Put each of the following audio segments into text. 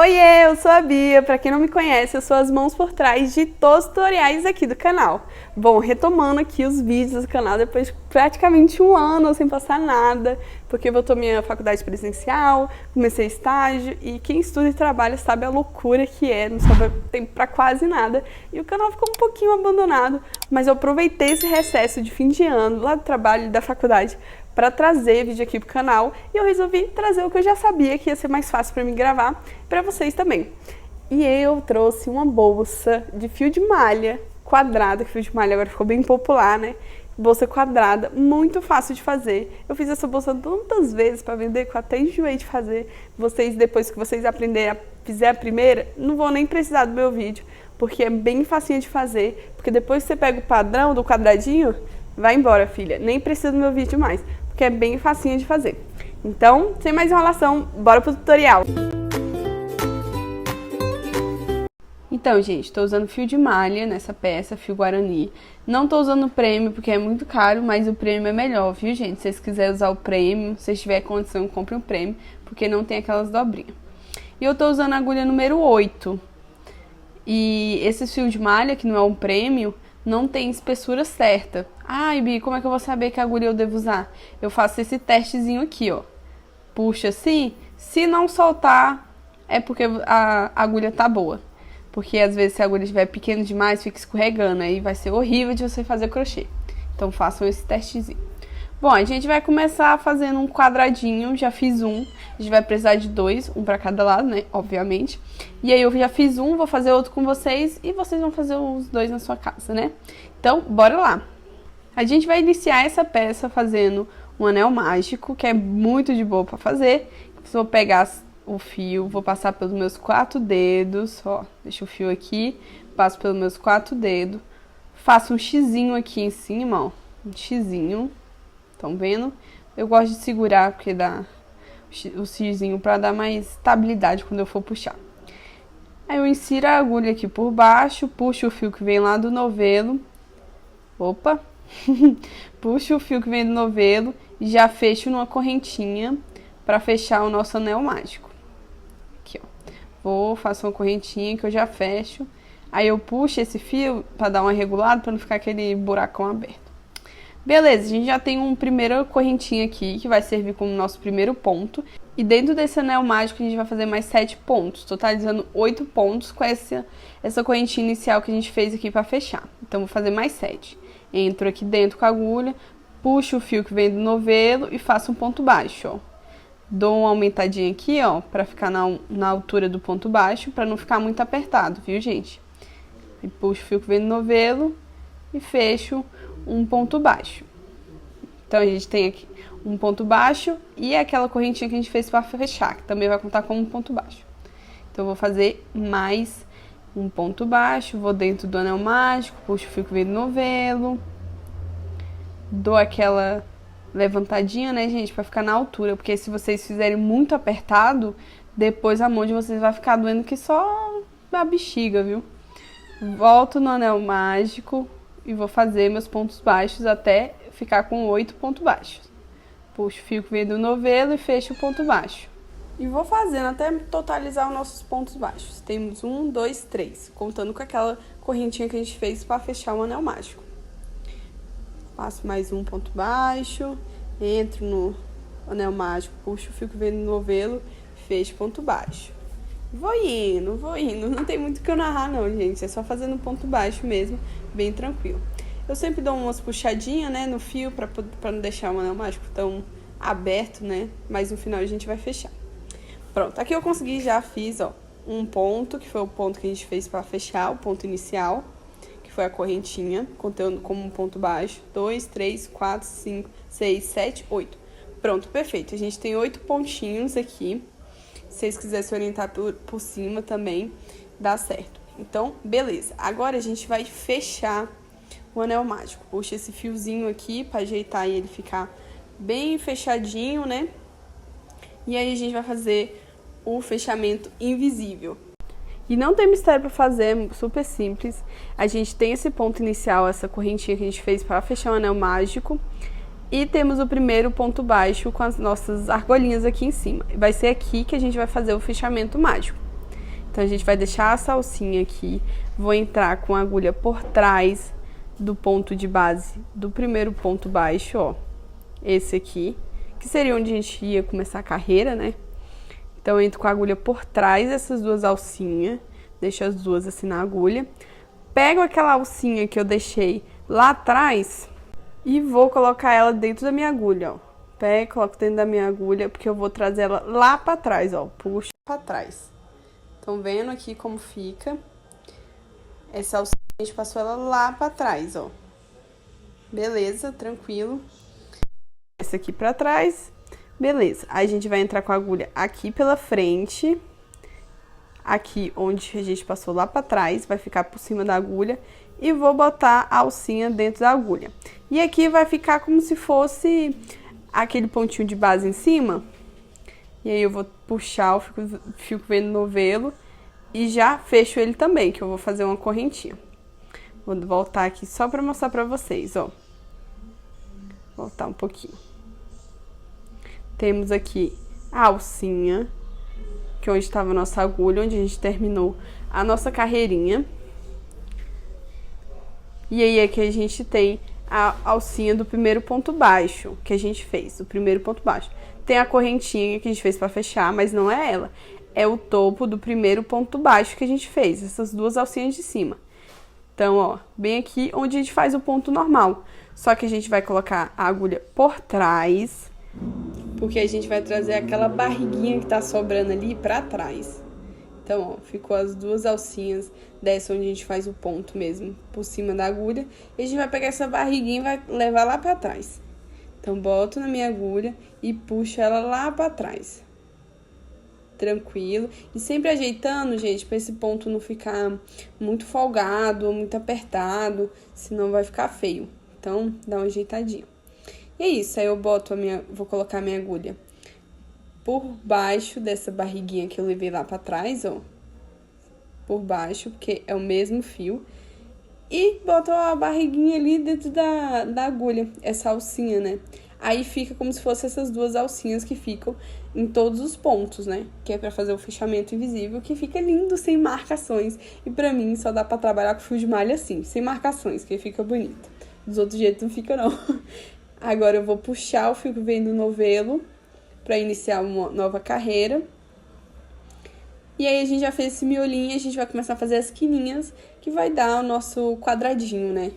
Oiê, eu sou a Bia. Pra quem não me conhece, eu sou as mãos por trás de todos os tutoriais aqui do canal. Bom, retomando aqui os vídeos do canal depois de praticamente um ano sem postar nada, porque voltou minha faculdade presencial, comecei estágio e quem estuda e trabalha sabe a loucura que é, não sobra tempo pra quase nada. E o canal ficou um pouquinho abandonado, mas eu aproveitei esse recesso de fim de ano, lá do trabalho e da faculdade, para trazer vídeo aqui pro canal, e eu resolvi trazer o que eu já sabia que ia ser mais fácil para mim gravar para vocês também. E eu trouxe uma bolsa de fio de malha quadrada, que fio de malha agora ficou bem popular, né? Bolsa quadrada, muito fácil de fazer. Eu fiz essa bolsa tantas vezes para vender que eu até enjoei de fazer. Vocês, depois que vocês aprenderem fizer a primeira, não vão nem precisar do meu vídeo, porque é bem facinho de fazer, porque depois que você pega o padrão do quadradinho, vai embora, filha. Nem precisa do meu vídeo mais, porque é bem facinho de fazer. Então, sem mais enrolação, bora pro tutorial! Então, gente, estou usando fio de malha nessa peça, fio Guarani. Não estou usando o prêmio porque é muito caro, mas o prêmio é melhor, viu, gente? Se vocês quiserem usar o prêmio, se vocês tiverem condição, compre um prêmio, porque não tem aquelas dobrinhas. E eu estou usando a agulha número 8. E esse fio de malha, que não é um prêmio, não tem espessura certa. Ai, Bi, como é que eu vou saber que agulha eu devo usar? Eu faço esse testezinho aqui, ó. Puxa assim, se não soltar, é porque a agulha tá boa. Porque às vezes se a agulha estiver pequena demais, fica escorregando, aí vai ser horrível de você fazer crochê. Então façam esse testezinho. Bom, a gente vai começar fazendo um quadradinho, já fiz um. A gente vai precisar de dois, um pra cada lado, né, obviamente. E aí eu já fiz um, vou fazer outro com vocês e vocês vão fazer os dois na sua casa, né? Então, bora lá! A gente vai iniciar essa peça fazendo um anel mágico, que é muito de boa pra fazer. Vou pegar o fio, vou passar pelos meus 4 dedos, ó, deixa o fio aqui, passo pelos meus 4 dedos, faço um xizinho aqui em cima, ó, um xizinho, estão vendo? Eu gosto de segurar porque dá o xizinho para dar mais estabilidade quando eu for puxar. Aí eu insiro a agulha aqui por baixo, puxo o fio que vem lá do novelo, opa, puxo o fio que vem do novelo e já fecho numa correntinha para fechar o nosso anel mágico. Aqui, ó. Faço uma correntinha que eu já fecho. Aí eu puxo esse fio para dar uma regulada, para não ficar aquele buracão aberto. Beleza, a gente já tem uma primeira correntinha aqui, que vai servir como nosso primeiro ponto. E dentro desse anel mágico a gente vai fazer mais 7 pontos, totalizando 8 pontos com essa correntinha inicial que a gente fez aqui para fechar. Então vou fazer mais 7. Entro aqui dentro com a agulha, puxo o fio que vem do novelo e faço um ponto baixo, ó. Dou uma aumentadinha aqui, ó, pra ficar na altura do ponto baixo, pra não ficar muito apertado, viu, gente? E puxo o fio que vem do novelo e fecho um ponto baixo. Então, a gente tem aqui um ponto baixo e aquela correntinha que a gente fez pra fechar, que também vai contar como um ponto baixo. Então, eu vou fazer mais um ponto baixo, vou dentro do anel mágico, puxo o fio que vem do novelo, dou aquela levantadinha, né, gente, pra ficar na altura, porque se vocês fizerem muito apertado, depois a mão de vocês vai ficar doendo que só a bexiga, viu? Volto no anel mágico e vou fazer meus pontos baixos até ficar com 8 pontos baixos. Puxo o fio que vem do novelo e fecho o ponto baixo. E vou fazendo até totalizar os nossos pontos baixos. Temos 1, 2, 3, contando com aquela correntinha que a gente fez para fechar o anel mágico. Faço mais um ponto baixo, entro no anel mágico, puxo o fio que vem no novelo, fecho ponto baixo. Vou indo, não tem muito o que eu narrar não, gente, é só fazendo ponto baixo mesmo, bem tranquilo. Eu sempre dou umas puxadinhas, né, no fio pra não deixar o anel mágico tão aberto, né, mas no final a gente vai fechar. Pronto, aqui eu consegui, já fiz, ó, um ponto, que foi o ponto que a gente fez pra fechar, o ponto inicial. Foi a correntinha, contando como um ponto baixo. 2, 3, 4, 5, 6, 7, 8. Pronto, perfeito. A gente tem 8 pontinhos aqui. Se vocês quiserem se orientar por cima também, dá certo. Então, beleza. Agora a gente vai fechar o anel mágico. Puxa esse fiozinho aqui para ajeitar e ele ficar bem fechadinho, né? E aí a gente vai fazer o fechamento invisível. E não tem mistério para fazer, é super simples. A gente tem esse ponto inicial, essa correntinha que a gente fez para fechar o anel mágico. E temos o primeiro ponto baixo com as nossas argolinhas aqui em cima. Vai ser aqui que a gente vai fazer o fechamento mágico. Então, a gente vai deixar a salsinha aqui. Vou entrar com a agulha por trás do ponto de base do primeiro ponto baixo, ó. Esse aqui, que seria onde a gente ia começar a carreira, né? Então, eu entro com a agulha por trás dessas duas alcinhas. Deixo as duas assim na agulha. Pego aquela alcinha que eu deixei lá atrás e vou colocar ela dentro da minha agulha, ó. Pego, coloco dentro da minha agulha, porque eu vou trazer ela lá pra trás, ó. Puxa pra trás. Estão vendo aqui como fica? Essa alcinha a gente passou ela lá pra trás, ó. Beleza, tranquilo. Essa aqui pra trás. Beleza. Aí a gente vai entrar com a agulha aqui pela frente. Aqui onde a gente passou lá pra trás, vai ficar por cima da agulha. E vou botar a alcinha dentro da agulha. E aqui vai ficar como se fosse aquele pontinho de base em cima. E aí eu vou puxar o fio que vem no novelo e já fecho ele também, que eu vou fazer uma correntinha. Vou voltar aqui só pra mostrar pra vocês, ó. Voltar um pouquinho. Temos aqui a alcinha, que é onde estava a nossa agulha, onde a gente terminou a nossa carreirinha. E aí aqui a gente tem a alcinha do primeiro ponto baixo que a gente fez, o primeiro ponto baixo. Tem a correntinha que a gente fez para fechar, mas não é ela. É o topo do primeiro ponto baixo que a gente fez, essas duas alcinhas de cima. Então, ó, bem aqui onde a gente faz o ponto normal. Só que a gente vai colocar a agulha por trás, porque a gente vai trazer aquela barriguinha que tá sobrando ali pra trás. Então, ó, ficou as duas alcinhas dessa onde a gente faz o ponto mesmo, por cima da agulha. E a gente vai pegar essa barriguinha e vai levar lá pra trás. Então, boto na minha agulha e puxo ela lá pra trás. Tranquilo. E sempre ajeitando, gente, pra esse ponto não ficar muito folgado ou muito apertado, senão vai ficar feio. Então, dá uma ajeitadinha. E é isso, aí eu boto vou colocar a minha agulha por baixo dessa barriguinha que eu levei lá pra trás, ó. Por baixo, porque é o mesmo fio. E boto a barriguinha ali dentro da agulha, essa alcinha, né? Aí fica como se fossem essas duas alcinhas que ficam em todos os pontos, né? Que é pra fazer o fechamento invisível, que fica lindo, sem marcações. E pra mim, só dá pra trabalhar com fio de malha assim, sem marcações, que fica bonito. Dos outros jeitos não fica, não. Agora eu vou puxar o fio que vem do novelo pra iniciar uma nova carreira. E aí a gente já fez esse miolinho e a gente vai começar a fazer as quininhas, que vai dar o nosso quadradinho, né?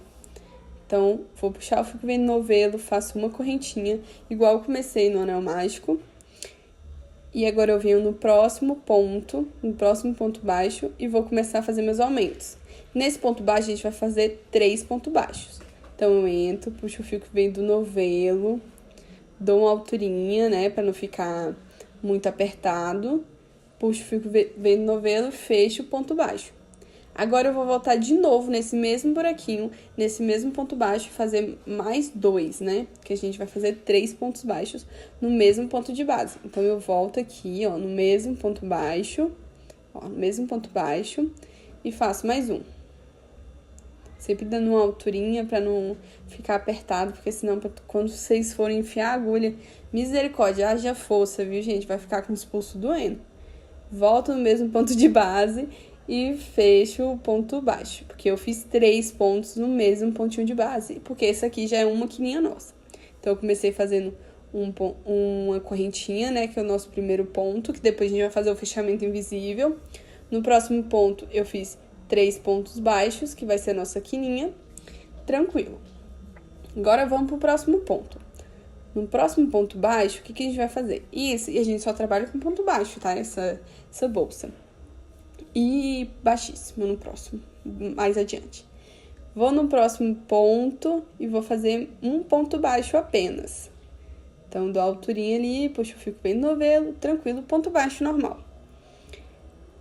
Então, vou puxar o fio que vem no novelo, faço uma correntinha, igual eu comecei no anel mágico. E agora eu venho no próximo ponto baixo, e vou começar a fazer meus aumentos. Nesse ponto baixo, a gente vai fazer 3 pontos baixos. Então, eu entro, puxo o fio que vem do novelo, dou uma alturinha, né, pra não ficar muito apertado. Puxo o fio que vem do novelo, fecho o ponto baixo. Agora, eu vou voltar de novo nesse mesmo buraquinho, nesse mesmo ponto baixo, e fazer mais 2, né? Que a gente vai fazer 3 pontos baixos no mesmo ponto de base. Então, eu volto aqui, ó, no mesmo ponto baixo, e faço mais um. Sempre dando uma alturinha pra não ficar apertado, porque senão, quando vocês forem enfiar a agulha, misericórdia, haja força, viu, gente? Vai ficar com os pulsos doendo. Volto no mesmo ponto de base e fecho o ponto baixo, porque eu fiz 3 pontos no mesmo pontinho de base, porque esse aqui já é uma quininha nossa. Então, eu comecei fazendo uma correntinha, né, que é o nosso primeiro ponto, que depois a gente vai fazer o fechamento invisível. No próximo ponto, eu fiz 3 pontos baixos, que vai ser a nossa quininha, tranquilo. Agora, vamos pro próximo ponto. No próximo ponto baixo, o que a gente vai fazer? Isso, e a gente só trabalha com ponto baixo, tá? Essa bolsa. E baixíssimo no próximo, mais adiante. Vou no próximo ponto e vou fazer um ponto baixo apenas. Então, dou a alturinha ali, puxo o fio bem no novelo, tranquilo, ponto baixo normal.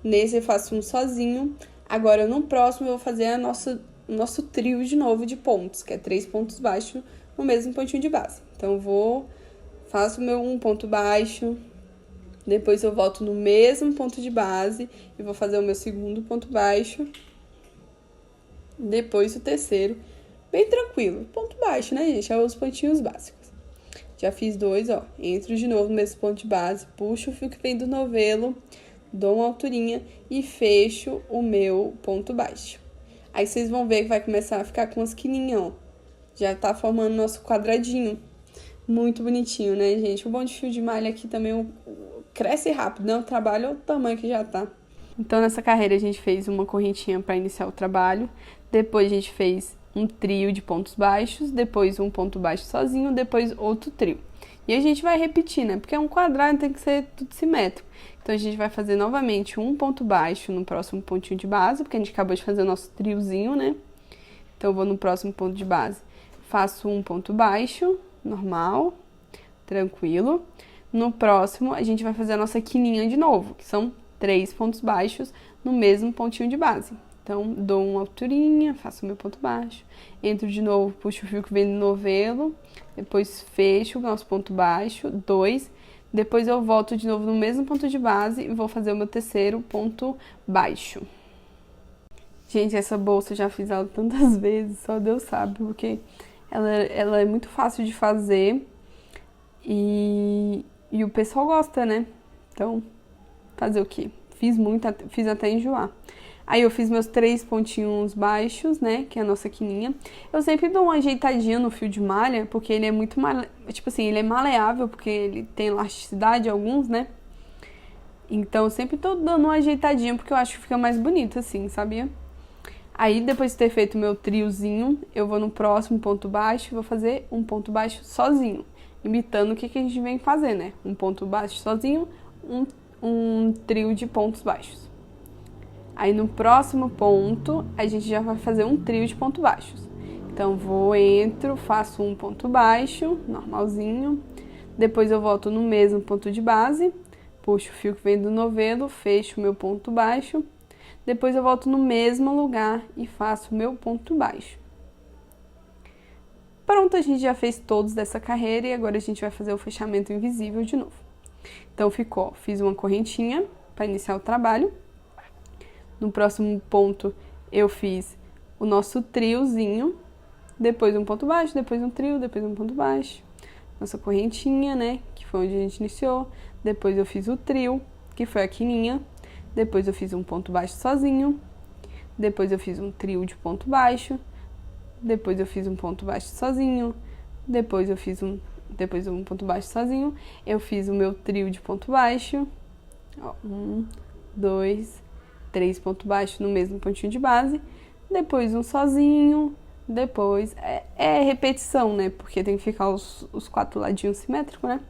Nesse eu faço um sozinho. Agora, no próximo, eu vou fazer o nosso trio de novo de pontos, que é 3 pontos baixos no mesmo pontinho de base. Então, faço meu um ponto baixo, depois eu volto no mesmo ponto de base e vou fazer o meu segundo ponto baixo, depois o terceiro, bem tranquilo, ponto baixo, né, gente? É os pontinhos básicos. Já fiz 2, ó, entro de novo no mesmo ponto de base, puxo o fio que vem do novelo, dou uma alturinha e fecho o meu ponto baixo. Aí vocês vão ver que vai começar a ficar com as quininhas, ó. Já tá formando nosso quadradinho. Muito bonitinho, né, gente? O bom de fio de malha aqui também cresce rápido, né? O trabalho é o tamanho que já tá. Então, nessa carreira, a gente fez uma correntinha para iniciar o trabalho. Depois, a gente fez um trio de pontos baixos. Depois, um ponto baixo sozinho. Depois, outro trio. E a gente vai repetir, né? Porque é um quadrado, tem que ser tudo simétrico. Então, a gente vai fazer novamente um ponto baixo no próximo pontinho de base, porque a gente acabou de fazer o nosso triozinho, né? Então, eu vou no próximo ponto de base. Faço um ponto baixo, normal, tranquilo. No próximo, a gente vai fazer a nossa quininha de novo, que são 3 pontos baixos no mesmo pontinho de base. Então, dou uma alturinha, faço o meu ponto baixo, entro de novo, puxo o fio que vem do novelo, depois fecho o nosso ponto baixo, 2, depois eu volto de novo no mesmo ponto de base e vou fazer o meu terceiro ponto baixo. Gente, essa bolsa eu já fiz ela tantas vezes, só Deus sabe, porque ela é muito fácil de fazer e o pessoal gosta, né? Então, fazer o quê? Fiz até enjoar. Aí eu fiz meus 3 pontinhos baixos, né, que é a nossa quininha. Eu sempre dou uma ajeitadinha no fio de malha, porque ele é muito, tipo assim, ele é maleável, porque ele tem elasticidade, alguns, né. Então eu sempre tô dando uma ajeitadinha, porque eu acho que fica mais bonito assim, sabia? Aí depois de ter feito o meu triozinho, eu vou no próximo ponto baixo e vou fazer um ponto baixo sozinho, imitando o que a gente vem fazer, né. Um ponto baixo sozinho, um trio de pontos baixos. Aí no próximo ponto, a gente já vai fazer um trio de pontos baixos. Então, entro, faço um ponto baixo, normalzinho. Depois eu volto no mesmo ponto de base, puxo o fio que vem do novelo, fecho o meu ponto baixo. Depois eu volto no mesmo lugar e faço o meu ponto baixo. Pronto, a gente já fez todos dessa carreira e agora a gente vai fazer o fechamento invisível de novo. Então, fiz uma correntinha para iniciar o trabalho. No próximo ponto, eu fiz o nosso triozinho, depois um ponto baixo, depois um trio, depois um ponto baixo. Nossa correntinha, né, que foi onde a gente iniciou. Depois eu fiz o trio, que foi a quininha. Depois eu fiz um ponto baixo sozinho. Depois eu fiz um trio de ponto baixo. Depois eu fiz um ponto baixo sozinho. Depois um ponto baixo sozinho. Eu fiz o meu trio de ponto baixo. Ó, 1, 2, 3 pontos baixos no mesmo pontinho de base, depois um sozinho, depois é repetição, né, porque tem que ficar os 4 ladinhos simétricos, né.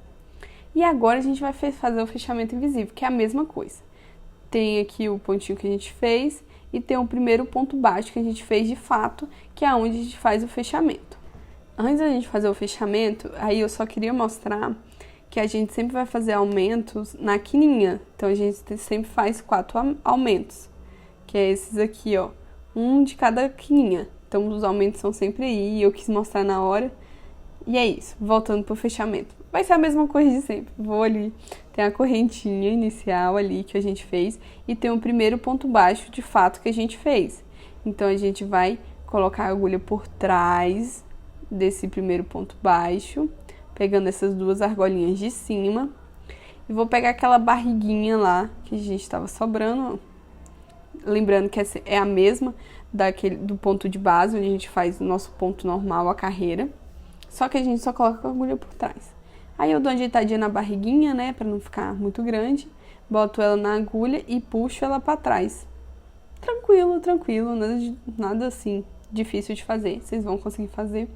E agora a gente vai fazer o fechamento invisível, que é a mesma coisa. Tem aqui o pontinho que a gente fez e tem o primeiro ponto baixo que a gente fez de fato, que é onde a gente faz o fechamento. Antes da gente fazer o fechamento, aí eu só queria mostrar que a gente sempre vai fazer aumentos na quininha. Então, a gente sempre faz 4 aumentos, que é esses aqui, ó. Um de cada quininha. Então, os aumentos são sempre aí, e eu quis mostrar na hora. E é isso, voltando pro fechamento. Vai ser a mesma coisa de sempre. Vou ali, tem a correntinha inicial ali que a gente fez, e tem o primeiro ponto baixo, de fato, que a gente fez. Então, a gente vai colocar a agulha por trás desse primeiro ponto baixo, pegando essas 2 argolinhas de cima. E vou pegar aquela barriguinha lá que a gente estava sobrando. Lembrando que essa é a mesma do ponto de base, onde a gente faz o nosso ponto normal, a carreira. Só que a gente só coloca a agulha por trás. Aí eu dou uma ajeitadinha na barriguinha, né, pra não ficar muito grande. Boto ela na agulha e puxo ela pra trás. Tranquilo, tranquilo, nada assim difícil de fazer. Vocês vão conseguir fazer.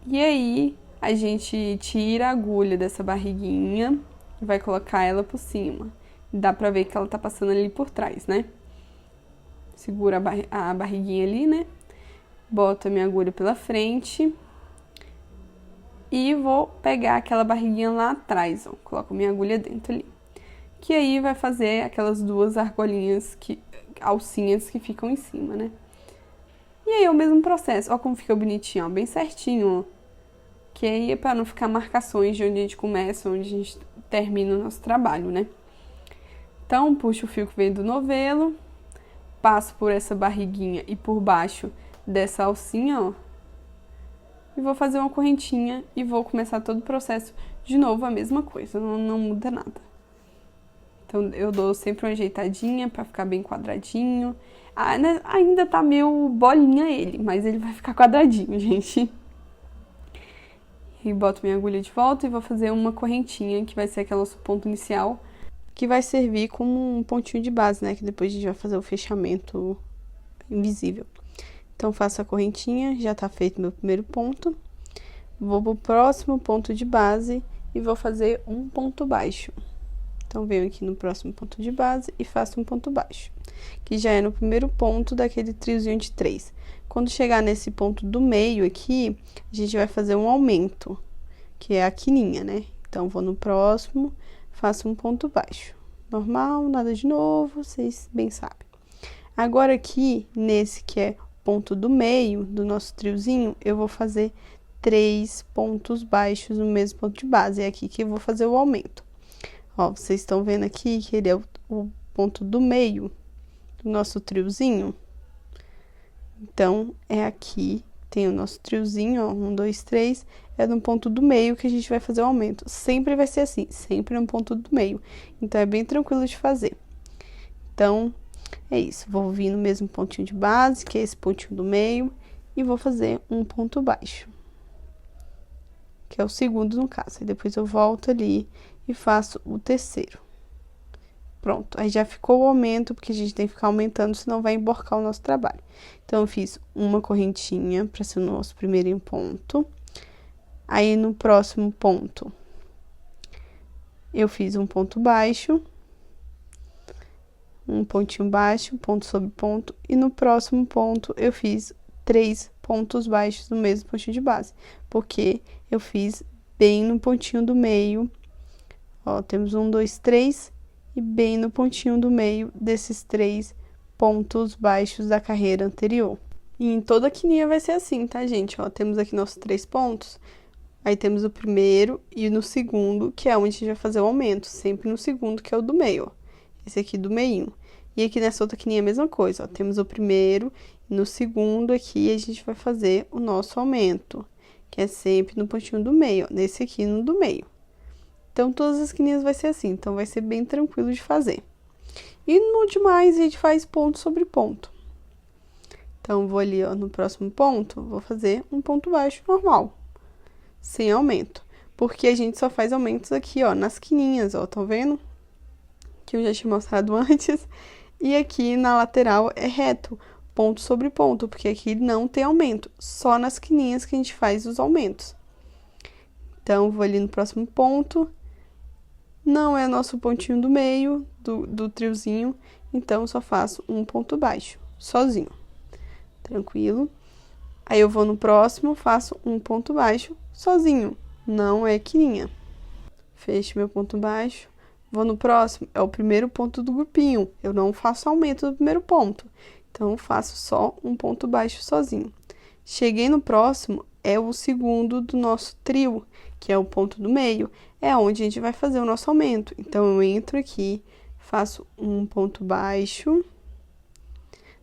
E aí, a gente tira a agulha dessa barriguinha e vai colocar ela por cima. Dá pra ver que ela tá passando ali por trás, né? Segura a barriguinha ali, né? Boto a minha agulha pela frente. E vou pegar aquela barriguinha lá atrás, ó. Coloco minha agulha dentro ali. Que aí vai fazer aquelas 2 argolinhas, alcinhas que ficam em cima, né? E aí é o mesmo processo. Ó como fica bonitinho, ó. Bem certinho, ó. Que aí é para não ficar marcações de onde a gente começa, onde a gente termina o nosso trabalho, né? Então, puxo o fio que vem do novelo, passo por essa barriguinha e por baixo dessa alcinha, ó. E vou fazer uma correntinha e vou começar todo o processo de novo, a mesma coisa, não muda nada. Então, eu dou sempre uma ajeitadinha pra ficar bem quadradinho. Ah, né, ainda tá meio bolinha ele, mas ele vai ficar quadradinho, gente. E boto minha agulha de volta e vou fazer uma correntinha, que vai ser aquele nosso ponto inicial, que vai servir como um pontinho de base, né? Que depois a gente vai fazer o fechamento invisível. Então, faço a correntinha, já tá feito meu primeiro ponto. Vou pro próximo ponto de base e vou fazer um ponto baixo. Então, venho aqui no próximo ponto de base e faço um ponto baixo, que já é no primeiro ponto daquele triozinho de 3. Quando chegar nesse ponto do meio aqui, a gente vai fazer um aumento, que é a quininha, né? Então, vou no próximo, faço um ponto baixo. Normal, nada de novo, vocês bem sabem. Agora aqui, nesse que é ponto do meio do nosso triozinho, eu vou fazer 3 pontos baixos no mesmo ponto de base. É aqui que eu vou fazer o aumento. Ó, vocês estão vendo aqui que ele é o ponto do meio do nosso triozinho. Então, é aqui, tem o nosso triozinho, ó, 1, 2, 3, é no ponto do meio que a gente vai fazer o aumento. Sempre vai ser assim, sempre no ponto do meio. Então, é bem tranquilo de fazer. Então, é isso. Vou vir no mesmo pontinho de base, que é esse pontinho do meio, e vou fazer um ponto baixo, que é o segundo no caso. Aí depois eu volto ali e faço o terceiro. Pronto, aí já ficou o aumento, porque a gente tem que ficar aumentando, senão vai emborcar o nosso trabalho. Então, eu fiz uma correntinha para ser o nosso primeiro ponto. Aí, no próximo ponto, eu fiz um ponto baixo, um pontinho baixo, ponto sobre ponto. E no próximo ponto, eu fiz 3 pontos baixos no mesmo pontinho de base, porque eu fiz bem no pontinho do meio. Ó, temos 1, 2, 3... e bem no pontinho do meio desses 3 pontos baixos da carreira anterior. E em toda a quininha vai ser assim, tá, gente? Ó, temos aqui nossos 3 pontos, aí temos o primeiro e no segundo, que é onde a gente vai fazer o aumento, sempre no segundo, que é o do meio, ó. Esse aqui do meinho. E aqui nessa outra quininha a mesma coisa, ó, temos o primeiro e no segundo aqui a gente vai fazer o nosso aumento, que é sempre no pontinho do meio, ó, nesse aqui no do meio. Então, todas as quininhas vai ser assim, então vai ser bem tranquilo de fazer. E no demais, a gente faz ponto sobre ponto. Então, vou ali, ó, no próximo ponto, vou fazer um ponto baixo normal, sem aumento. Porque a gente só faz aumentos aqui, ó, nas quininhas, ó, tá vendo? Que eu já tinha mostrado antes. E aqui na lateral é reto, ponto sobre ponto, porque aqui não tem aumento, só nas quininhas que a gente faz os aumentos. Então, vou ali no próximo ponto. Não é nosso pontinho do meio, do triozinho, então, só faço um ponto baixo, sozinho. Tranquilo? Aí, eu vou no próximo, faço um ponto baixo, sozinho, não é quininha. Fecho meu ponto baixo, vou no próximo, é o primeiro ponto do grupinho, eu não faço aumento do primeiro ponto, então, eu faço só um ponto baixo sozinho. Cheguei no próximo, é o segundo do nosso trio, que é o ponto do meio, é onde a gente vai fazer o nosso aumento. Então, eu entro aqui, faço um ponto baixo,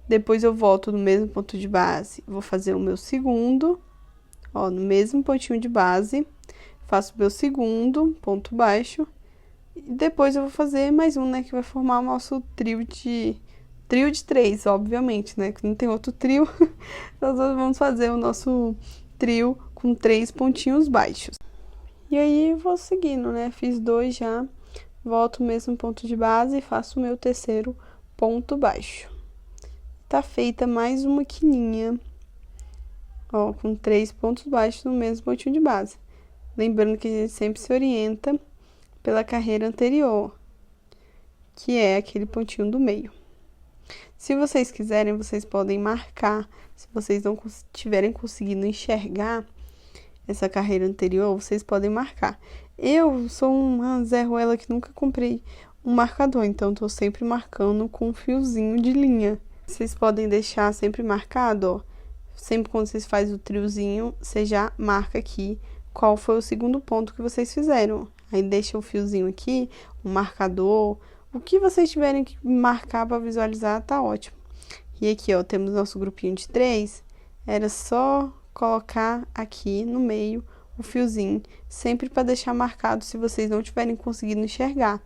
depois eu volto no mesmo ponto de base, vou fazer o meu segundo, ó, no mesmo pontinho de base, faço o meu segundo ponto baixo, e depois eu vou fazer mais um, né, que vai formar o nosso trio de 3, obviamente, né, que não tem outro trio, nós vamos fazer o nosso trio com 3 pontinhos baixos. E aí, vou seguindo, né? Fiz 2 já, volto no mesmo ponto de base e faço o meu terceiro ponto baixo. Tá feita mais uma quininha, ó, com 3 pontos baixos no mesmo pontinho de base. Lembrando que a gente sempre se orienta pela carreira anterior, que é aquele pontinho do meio. Se vocês quiserem, vocês podem marcar, se vocês não estiverem conseguindo enxergar essa carreira anterior, vocês podem marcar. Eu sou uma Zé Ruela que nunca comprei um marcador, então tô sempre marcando com um fiozinho de linha. Vocês podem deixar sempre marcado, ó. Sempre quando vocês fazem o triozinho, você já marca aqui qual foi o segundo ponto que vocês fizeram. Aí deixa o fiozinho aqui, o marcador, o que vocês tiverem que marcar para visualizar, tá ótimo. E aqui, ó, temos nosso grupinho de 3, era só colocar aqui no meio o fiozinho, sempre para deixar marcado se vocês não tiverem conseguindo enxergar.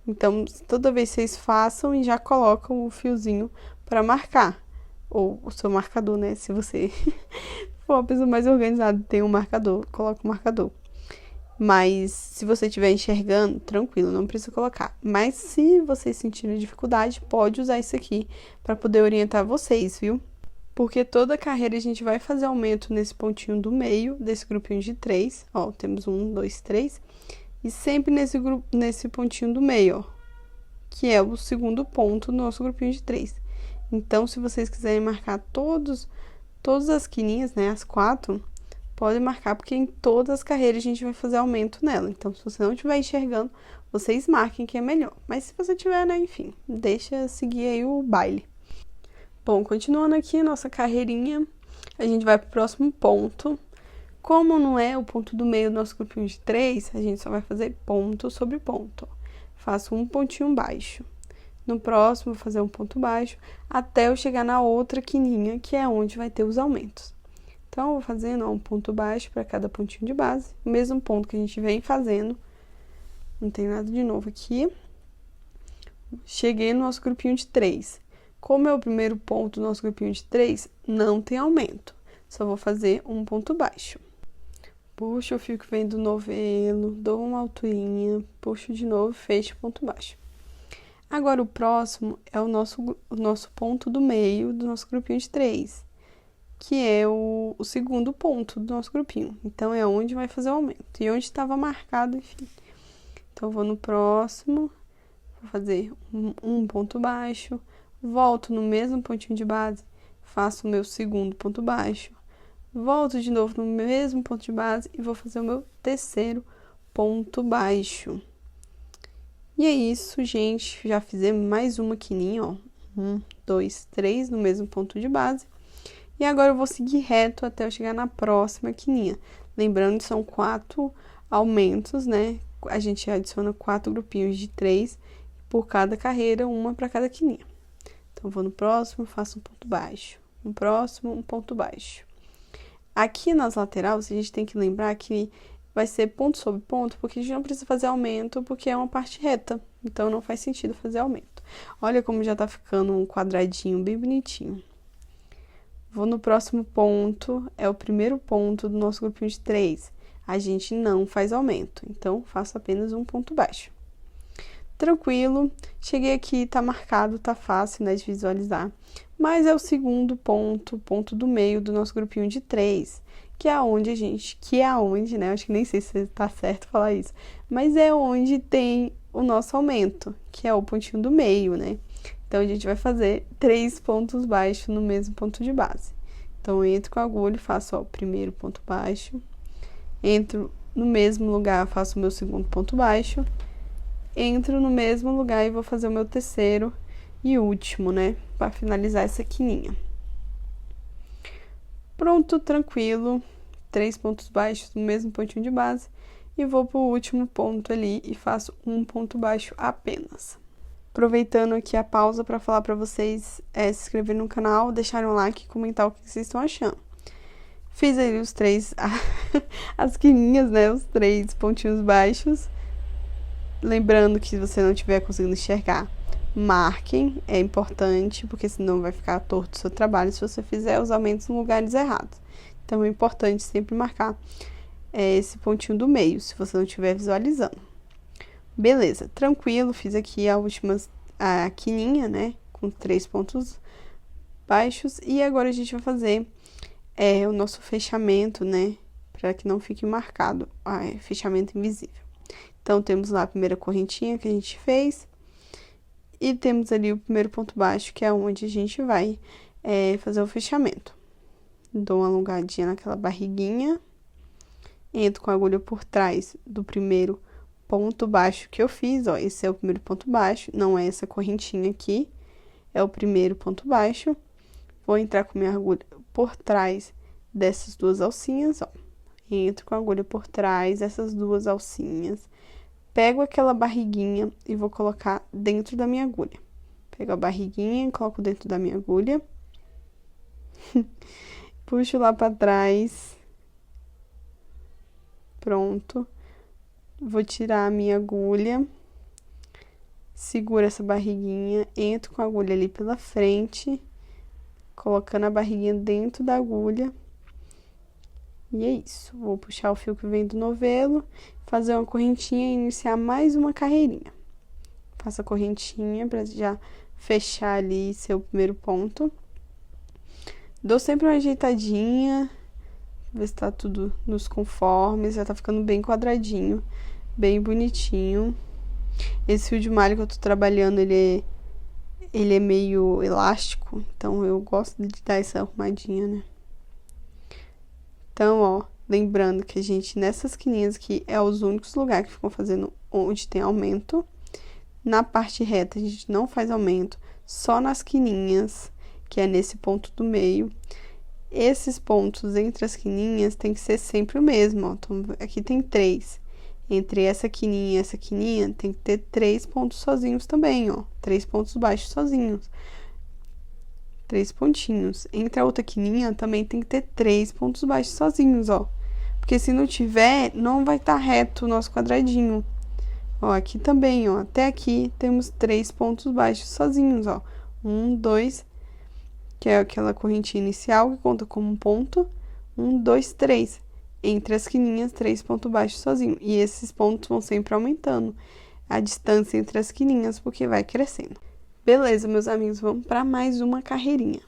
Então, toda vez vocês façam e já colocam o fiozinho para marcar. Ou o seu marcador, né? Se você for uma pessoa mais organizada, tem um marcador, coloca o marcador. Mas se você estiver enxergando, tranquilo, não precisa colocar. Mas se vocês sentirem dificuldade, pode usar isso aqui para poder orientar vocês, viu? Porque toda carreira a gente vai fazer aumento nesse pontinho do meio, desse grupinho de 3. Ó, temos 1, 2, 3. E sempre nesse pontinho do meio, ó, que é o segundo ponto do nosso grupinho de 3. Então, se vocês quiserem marcar todas as quininhas, né, as 4, pode marcar, porque em todas as carreiras a gente vai fazer aumento nela. Então, se você não estiver enxergando, vocês marquem que é melhor. Mas se você tiver, né, enfim, deixa seguir aí o baile. Bom, continuando aqui a nossa carreirinha, a gente vai pro próximo ponto. Como não é o ponto do meio do nosso grupinho de 3, a gente só vai fazer ponto sobre ponto. Faço um pontinho baixo. No próximo, vou fazer um ponto baixo, até eu chegar na outra quininha, que é onde vai ter os aumentos. Então, eu vou fazendo, ó, um ponto baixo para cada pontinho de base, o mesmo ponto que a gente vem fazendo. Não tem nada de novo aqui. Cheguei no nosso grupinho de 3. Como é o primeiro ponto do nosso grupinho de 3, não tem aumento. Só vou fazer um ponto baixo. Puxo o fio que vem do novelo, dou uma alturinha, puxo de novo, fecho ponto baixo. Agora, o próximo é o nosso ponto do meio do nosso grupinho de 3, que é o segundo ponto do nosso grupinho. Então, é onde vai fazer o aumento. E onde estava marcado, enfim. Então, eu vou no próximo, vou fazer um ponto baixo, volto no mesmo pontinho de base, faço o meu segundo ponto baixo, volto de novo no mesmo ponto de base e vou fazer o meu terceiro ponto baixo. E é isso, gente. Já fizemos mais uma quininha, ó. 1, 2, 3 no mesmo ponto de base. E agora eu vou seguir reto até eu chegar na próxima quininha. Lembrando que são 4 aumentos, né? A gente adiciona 4 grupinhos de 3 por cada carreira, uma para cada quininha. Então, vou no próximo, faço um ponto baixo. No próximo, um ponto baixo. Aqui nas laterais, a gente tem que lembrar que vai ser ponto sobre ponto, porque a gente não precisa fazer aumento, porque é uma parte reta. Então, não faz sentido fazer aumento. Olha como já tá ficando um quadradinho bem bonitinho. Vou no próximo ponto, é o primeiro ponto do nosso grupinho de 3. A gente não faz aumento, então, faço apenas um ponto baixo. Tranquilo, cheguei aqui, tá marcado, tá fácil, né, de visualizar. Mas é o segundo ponto do meio do nosso grupinho de 3, que é onde, né, acho que nem sei se tá certo falar isso, mas é onde tem o nosso aumento, que é o pontinho do meio, né. Então, a gente vai fazer 3 pontos baixos no mesmo ponto de base. Então, eu entro com a agulha e faço, ó, o primeiro ponto baixo, entro no mesmo lugar, faço o meu segundo ponto baixo, entro no mesmo lugar e vou fazer o meu terceiro e último, né, para finalizar essa quininha. Pronto, tranquilo, 3 pontos baixos no mesmo pontinho de base e vou pro último ponto ali e faço um ponto baixo apenas. Aproveitando aqui a pausa para falar para vocês se inscreverem no canal, deixarem um like e comentar o que vocês estão achando. Fiz aí os 3, as quininhas, né, os 3 pontinhos baixos. Lembrando que se você não estiver conseguindo enxergar, marquem, é importante, porque senão vai ficar torto o seu trabalho se você fizer os aumentos em lugares errados. Então, é importante sempre marcar esse pontinho do meio, se você não estiver visualizando. Beleza, tranquilo, fiz aqui a quininha, né, com 3 pontos baixos. E agora a gente vai fazer o nosso fechamento, né, para que não fique marcado, fechamento invisível. Então, temos lá a primeira correntinha que a gente fez. E temos ali o primeiro ponto baixo, que é onde a gente vai fazer o fechamento. Dou uma alongadinha naquela barriguinha. Entro com a agulha por trás do primeiro ponto baixo que eu fiz, ó. Esse é o primeiro ponto baixo, não é essa correntinha aqui. É o primeiro ponto baixo. Vou entrar com minha agulha por trás dessas duas alcinhas, ó. Entro com a agulha por trás dessas duas alcinhas. Pego aquela barriguinha e vou colocar dentro da minha agulha. Pego a barriguinha, coloco dentro da minha agulha. Puxo lá pra trás. Pronto. Vou tirar a minha agulha. segura essa barriguinha, entro com a agulha ali pela frente, colocando a barriguinha dentro da agulha. E é isso. Vou puxar o fio que vem do novelo, fazer uma correntinha e iniciar mais uma carreirinha. Faço a correntinha pra já fechar ali seu primeiro ponto. Dou sempre uma ajeitadinha, ver se tá tudo nos conformes, já tá ficando bem quadradinho, bem bonitinho. Esse fio de malha que eu tô trabalhando, ele é meio elástico, então eu gosto de dar essa arrumadinha, né? Então, ó, lembrando que a gente, nessas quininhas aqui, é os únicos lugares que ficam fazendo onde tem aumento. Na parte reta, a gente não faz aumento, só nas quininhas, que é nesse ponto do meio. Esses pontos entre as quininhas tem que ser sempre o mesmo, ó. Então, aqui tem 3. Entre essa quininha e essa quininha, tem que ter 3 pontos sozinhos também, ó. 3 pontos baixos sozinhos. 3 pontinhos. Entre a outra quininha, também tem que ter 3 pontos baixos sozinhos, ó. Porque se não tiver, não vai estar reto o nosso quadradinho. Ó, aqui também, ó. Até aqui, temos 3 pontos baixos sozinhos, ó. 1, 2, que é aquela correntinha inicial, que conta como um ponto. 1, 2, 3. Entre as quininhas, 3 pontos baixos sozinho. E esses pontos vão sempre aumentando a distância entre as quininhas, porque vai crescendo. Beleza, meus amigos, vamos para mais uma carreirinha.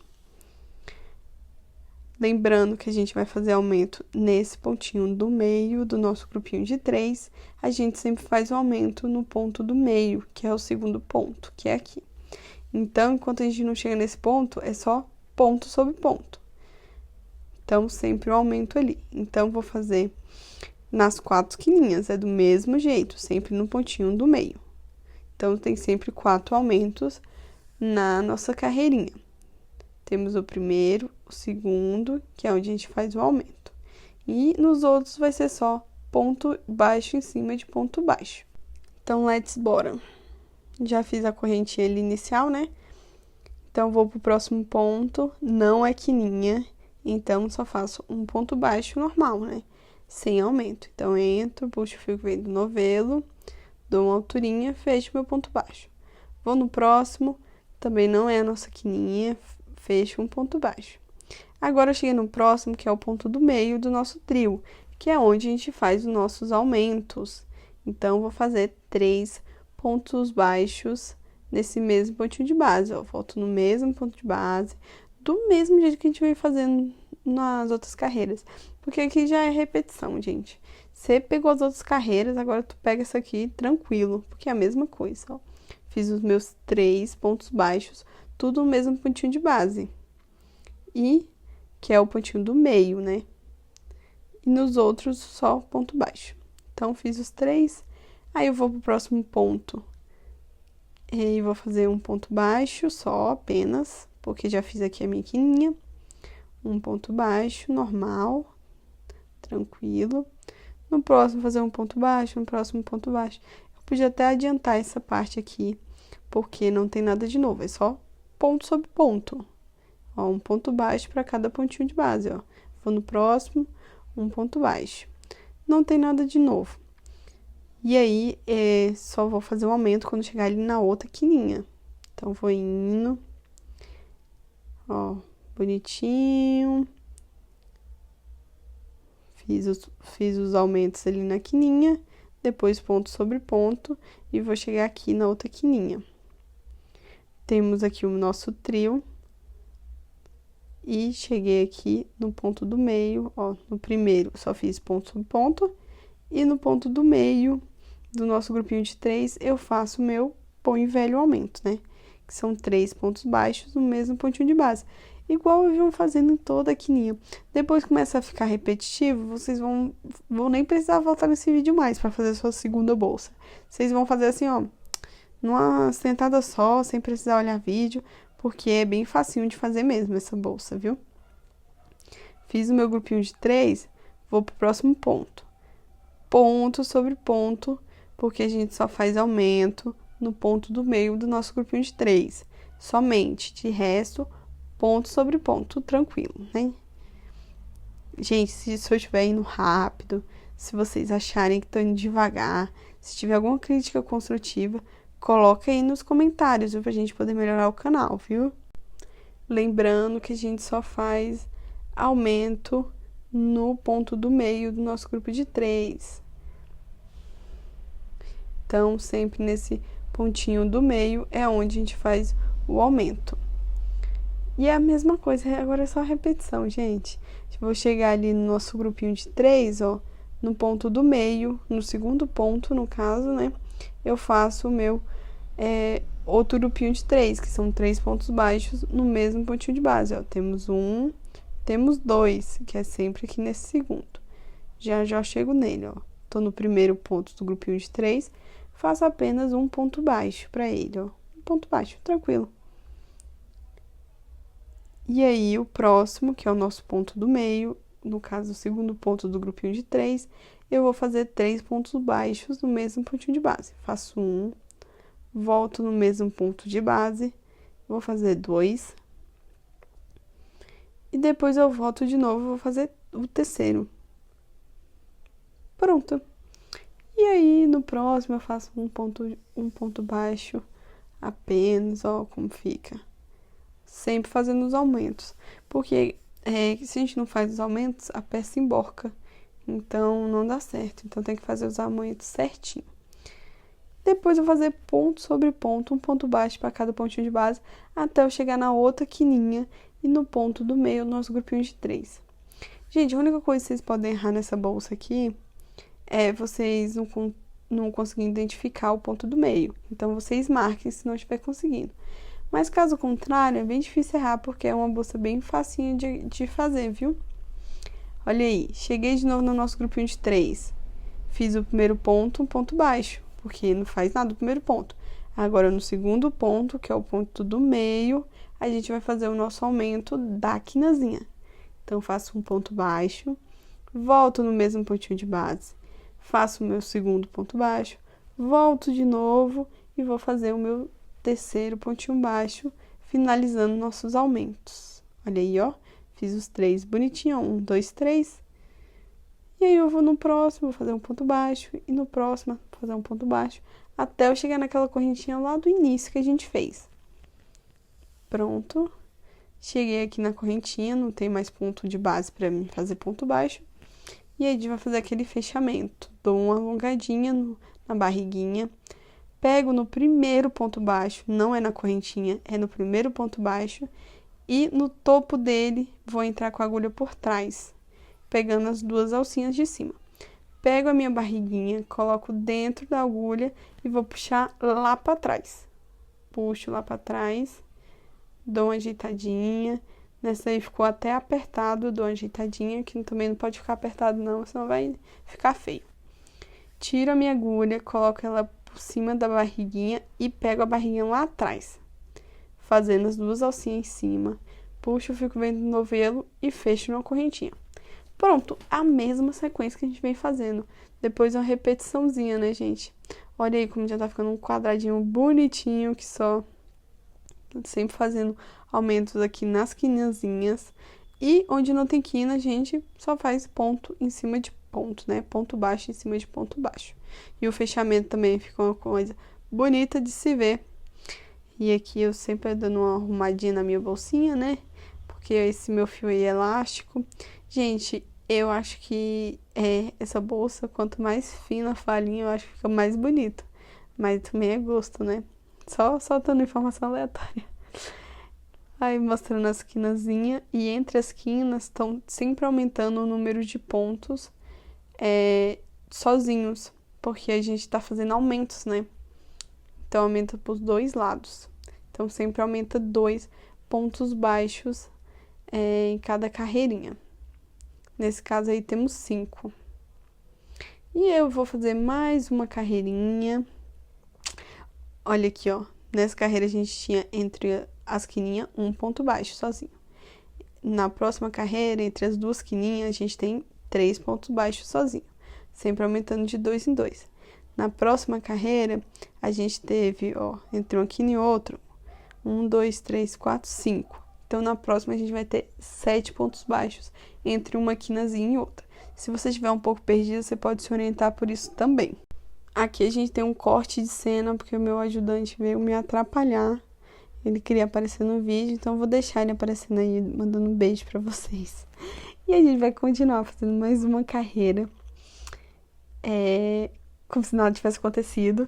Lembrando que a gente vai fazer aumento nesse pontinho do meio do nosso grupinho de 3. A gente sempre faz o aumento no ponto do meio, que é o segundo ponto, que é aqui. Então, enquanto a gente não chega nesse ponto, é só ponto sobre ponto. Então, sempre o aumento ali. Então, vou fazer nas 4 quininhas, é do mesmo jeito, sempre no pontinho do meio. Então, tem sempre 4 aumentos na nossa carreirinha. Temos o primeiro, o segundo, que é onde a gente faz o aumento. E nos outros vai ser só ponto baixo em cima de ponto baixo. Então, let's bora. Já fiz a correntinha ali inicial, né? Então, vou pro próximo ponto, não é quininha, então só faço um ponto baixo normal, né? Sem aumento. Então, entro, puxo o fio que vem do novelo, dou uma alturinha, fecho meu ponto baixo. Vou no próximo, também não é a nossa quininha, fecho um ponto baixo. Agora, eu cheguei no próximo, que é o ponto do meio do nosso trio, que é onde a gente faz os nossos aumentos. Então, vou fazer 3 pontos baixos nesse mesmo pontinho de base, ó. Volto no mesmo ponto de base, do mesmo jeito que a gente vem fazendo nas outras carreiras. Porque aqui já é repetição, gente. Você pegou as outras carreiras, agora tu pega essa aqui tranquilo, porque é a mesma coisa, ó. Fiz os meus 3 pontos baixos, tudo no mesmo pontinho de base. E que é o pontinho do meio, né? E nos outros, só ponto baixo. Então, fiz os 3. Aí, eu vou pro próximo ponto. E vou fazer um ponto baixo só, apenas, porque já fiz aqui a minha quininha. Um ponto baixo, normal, tranquilo. No próximo, fazer um ponto baixo, no próximo, ponto baixo. Eu podia até adiantar essa parte aqui, porque não tem nada de novo, é só ponto sobre ponto. Ó, um ponto baixo para cada pontinho de base, ó. Vou no próximo, um ponto baixo. Não tem nada de novo. E aí, só vou fazer um aumento quando chegar ali na outra quininha. Então, vou indo. Ó, bonitinho. Fiz os aumentos ali na quininha. Depois, ponto sobre ponto. E vou chegar aqui na outra quininha. Temos aqui o nosso trio. E cheguei aqui no ponto do meio, ó, no primeiro só fiz ponto sobre ponto, e no ponto do meio do nosso grupinho de 3, eu faço o meu põe e velho aumento, né? Que são 3 pontos baixos no mesmo pontinho de base. Igual eu vim fazendo em toda a quininha. Depois começa a ficar repetitivo, vocês vão nem precisar voltar nesse vídeo mais para fazer a sua segunda bolsa. Vocês vão fazer assim, ó, numa sentada só, sem precisar olhar vídeo, porque é bem facinho de fazer mesmo essa bolsa, viu? Fiz o meu grupinho de 3, vou pro próximo ponto. Ponto sobre ponto, porque a gente só faz aumento no ponto do meio do nosso grupinho de 3. Somente, de resto, ponto sobre ponto, tranquilo, né? Gente, se eu estiver indo rápido, se vocês acharem que tô indo devagar, se tiver alguma crítica construtiva, coloca aí nos comentários, viu? Pra gente poder melhorar o canal, viu? Lembrando que a gente só faz aumento no ponto do meio do nosso grupo de 3. Então, sempre nesse pontinho do meio é onde a gente faz o aumento. E é a mesma coisa, agora é só repetição, gente. Vou chegar ali no nosso grupinho de 3, ó, no ponto do meio, no segundo ponto, no caso, né? Eu faço o meu outro grupinho de 3, que são 3 pontos baixos no mesmo pontinho de base, ó. Temos 1, temos 2, que é sempre aqui nesse segundo. Já chego nele, ó. Tô no primeiro ponto do grupinho de 3, faço apenas um ponto baixo pra ele, ó. Um ponto baixo, tranquilo. E aí, o próximo, que é o nosso ponto do meio, no caso, o segundo ponto do grupinho de 3, eu vou fazer 3 pontos baixos no mesmo pontinho de base. Faço 1, volto no mesmo ponto de base, vou fazer 2, e depois eu volto de novo, vou fazer o terceiro. Pronto. E aí, no próximo, eu faço um ponto baixo apenas, ó, como fica. Sempre fazendo os aumentos, porque se a gente não faz os aumentos, a peça emborca, então não dá certo, então tem que fazer os aumentos certinho. Depois eu vou fazer ponto sobre ponto, um ponto baixo para cada pontinho de base, até eu chegar na outra quininha e no ponto do meio, nosso grupinho de 3. Gente, a única coisa que vocês podem errar nessa bolsa aqui é vocês não conseguirem identificar o ponto do meio, então vocês marquem se não estiver conseguindo. Mas caso contrário, é bem difícil errar, porque é uma bolsa bem facinha de fazer, viu? Olha aí, cheguei de novo no nosso grupinho de 3. Fiz o primeiro ponto, um ponto baixo, porque não faz nada o primeiro ponto. Agora, no segundo ponto, que é o ponto do meio, a gente vai fazer o nosso aumento da quinazinha. Então, faço um ponto baixo, volto no mesmo pontinho de base, faço o meu segundo ponto baixo, volto de novo e vou fazer o meu terceiro pontinho baixo, finalizando nossos aumentos. Olha aí, ó, fiz os 3 bonitinho, 1, 2, 3. E aí eu vou no próximo, vou fazer um ponto baixo, e no próximo vou fazer um ponto baixo, até eu chegar naquela correntinha lá do início que a gente fez. Pronto. Cheguei aqui na correntinha, não tem mais ponto de base para mim fazer ponto baixo. E aí a gente vai fazer aquele fechamento. Dou uma alongadinha na barriguinha. Pego no primeiro ponto baixo, não é na correntinha, é no primeiro ponto baixo. E no topo dele, vou entrar com a agulha por trás, pegando as duas alcinhas de cima. Pego a minha barriguinha, coloco dentro da agulha e vou puxar lá pra trás. Puxo lá pra trás, dou uma ajeitadinha. Nessa aí ficou até apertado, dou uma ajeitadinha, que também não pode ficar apertado não, senão vai ficar feio. Tiro a minha agulha, coloco ela por cima da barriguinha e pego a barriguinha lá atrás, fazendo as duas alcinhas em cima. Puxo, fico vendo o novelo e fecho numa correntinha. Pronto, a mesma sequência que a gente vem fazendo. Depois uma repetiçãozinha, né, gente? Olha aí como já tá ficando um quadradinho bonitinho, que só... Sempre fazendo aumentos aqui nas quinazinhas. E onde não tem quina, a gente só faz ponto em cima de ponto, né? Ponto baixo em cima de ponto baixo. E o fechamento também fica uma coisa bonita de se ver. E aqui eu sempre dando uma arrumadinha na minha bolsinha, né? Porque esse meu fio aí é elástico. Gente, eu acho que essa bolsa, quanto mais fina a falinha, eu acho que fica mais bonito. Mas também é gosto, né? Só soltando informação aleatória. Aí mostrando as quinazinhas. E entre as quinas estão sempre aumentando o número de pontos sozinhos. Porque a gente tá fazendo aumentos, né? Então aumenta pros dois lados. Então sempre aumenta 2 pontos baixos em cada carreirinha. Nesse caso aí temos 5. E eu vou fazer mais uma carreirinha. Olha aqui, ó. Nessa carreira a gente tinha entre as quininhas um ponto baixo sozinho. Na próxima carreira, entre as duas quininhas, a gente tem 3 pontos baixos sozinho. Sempre aumentando de 2 em 2. Na próxima carreira, a gente teve, ó, entre uma quina e outra, 1, 2, 3, 4, 5. Então, na próxima, a gente vai ter 7 pontos baixos entre uma quinazinha e outra. Se você estiver um pouco perdido, você pode se orientar por isso também. Aqui a gente tem um corte de cena, porque o meu ajudante veio me atrapalhar. Ele queria aparecer no vídeo, então eu vou deixar ele aparecendo aí, mandando um beijo pra vocês. E a gente vai continuar fazendo mais uma carreira, como se nada tivesse acontecido.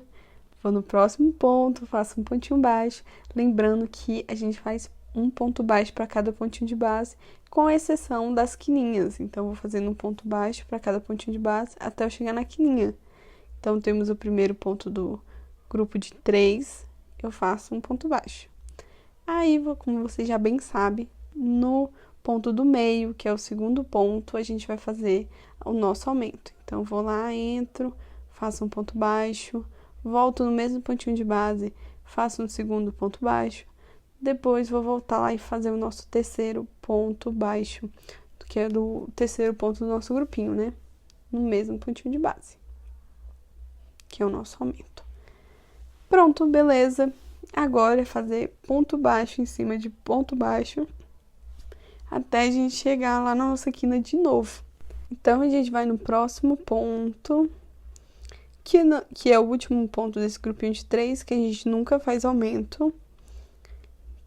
Vou no próximo ponto, faço um pontinho baixo, lembrando que a gente faz um ponto baixo para cada pontinho de base, com exceção das quininhas. Então, vou fazendo um ponto baixo para cada pontinho de base até eu chegar na quininha. Então, temos o primeiro ponto do grupo de 3, eu faço um ponto baixo. Aí, como você já bem sabe, no ponto do meio, que é o segundo ponto, a gente vai fazer o nosso aumento. Então, vou lá, entro, faço um ponto baixo, volto no mesmo pontinho de base, faço um segundo ponto baixo, depois vou voltar lá e fazer o nosso terceiro ponto baixo, que é do terceiro ponto do nosso grupinho, né? No mesmo pontinho de base, que é o nosso aumento. Pronto, beleza. Agora é fazer ponto baixo em cima de ponto baixo, até a gente chegar lá na nossa quina de novo. Então, a gente vai no próximo ponto, que é o último ponto desse grupinho de 3, que a gente nunca faz aumento.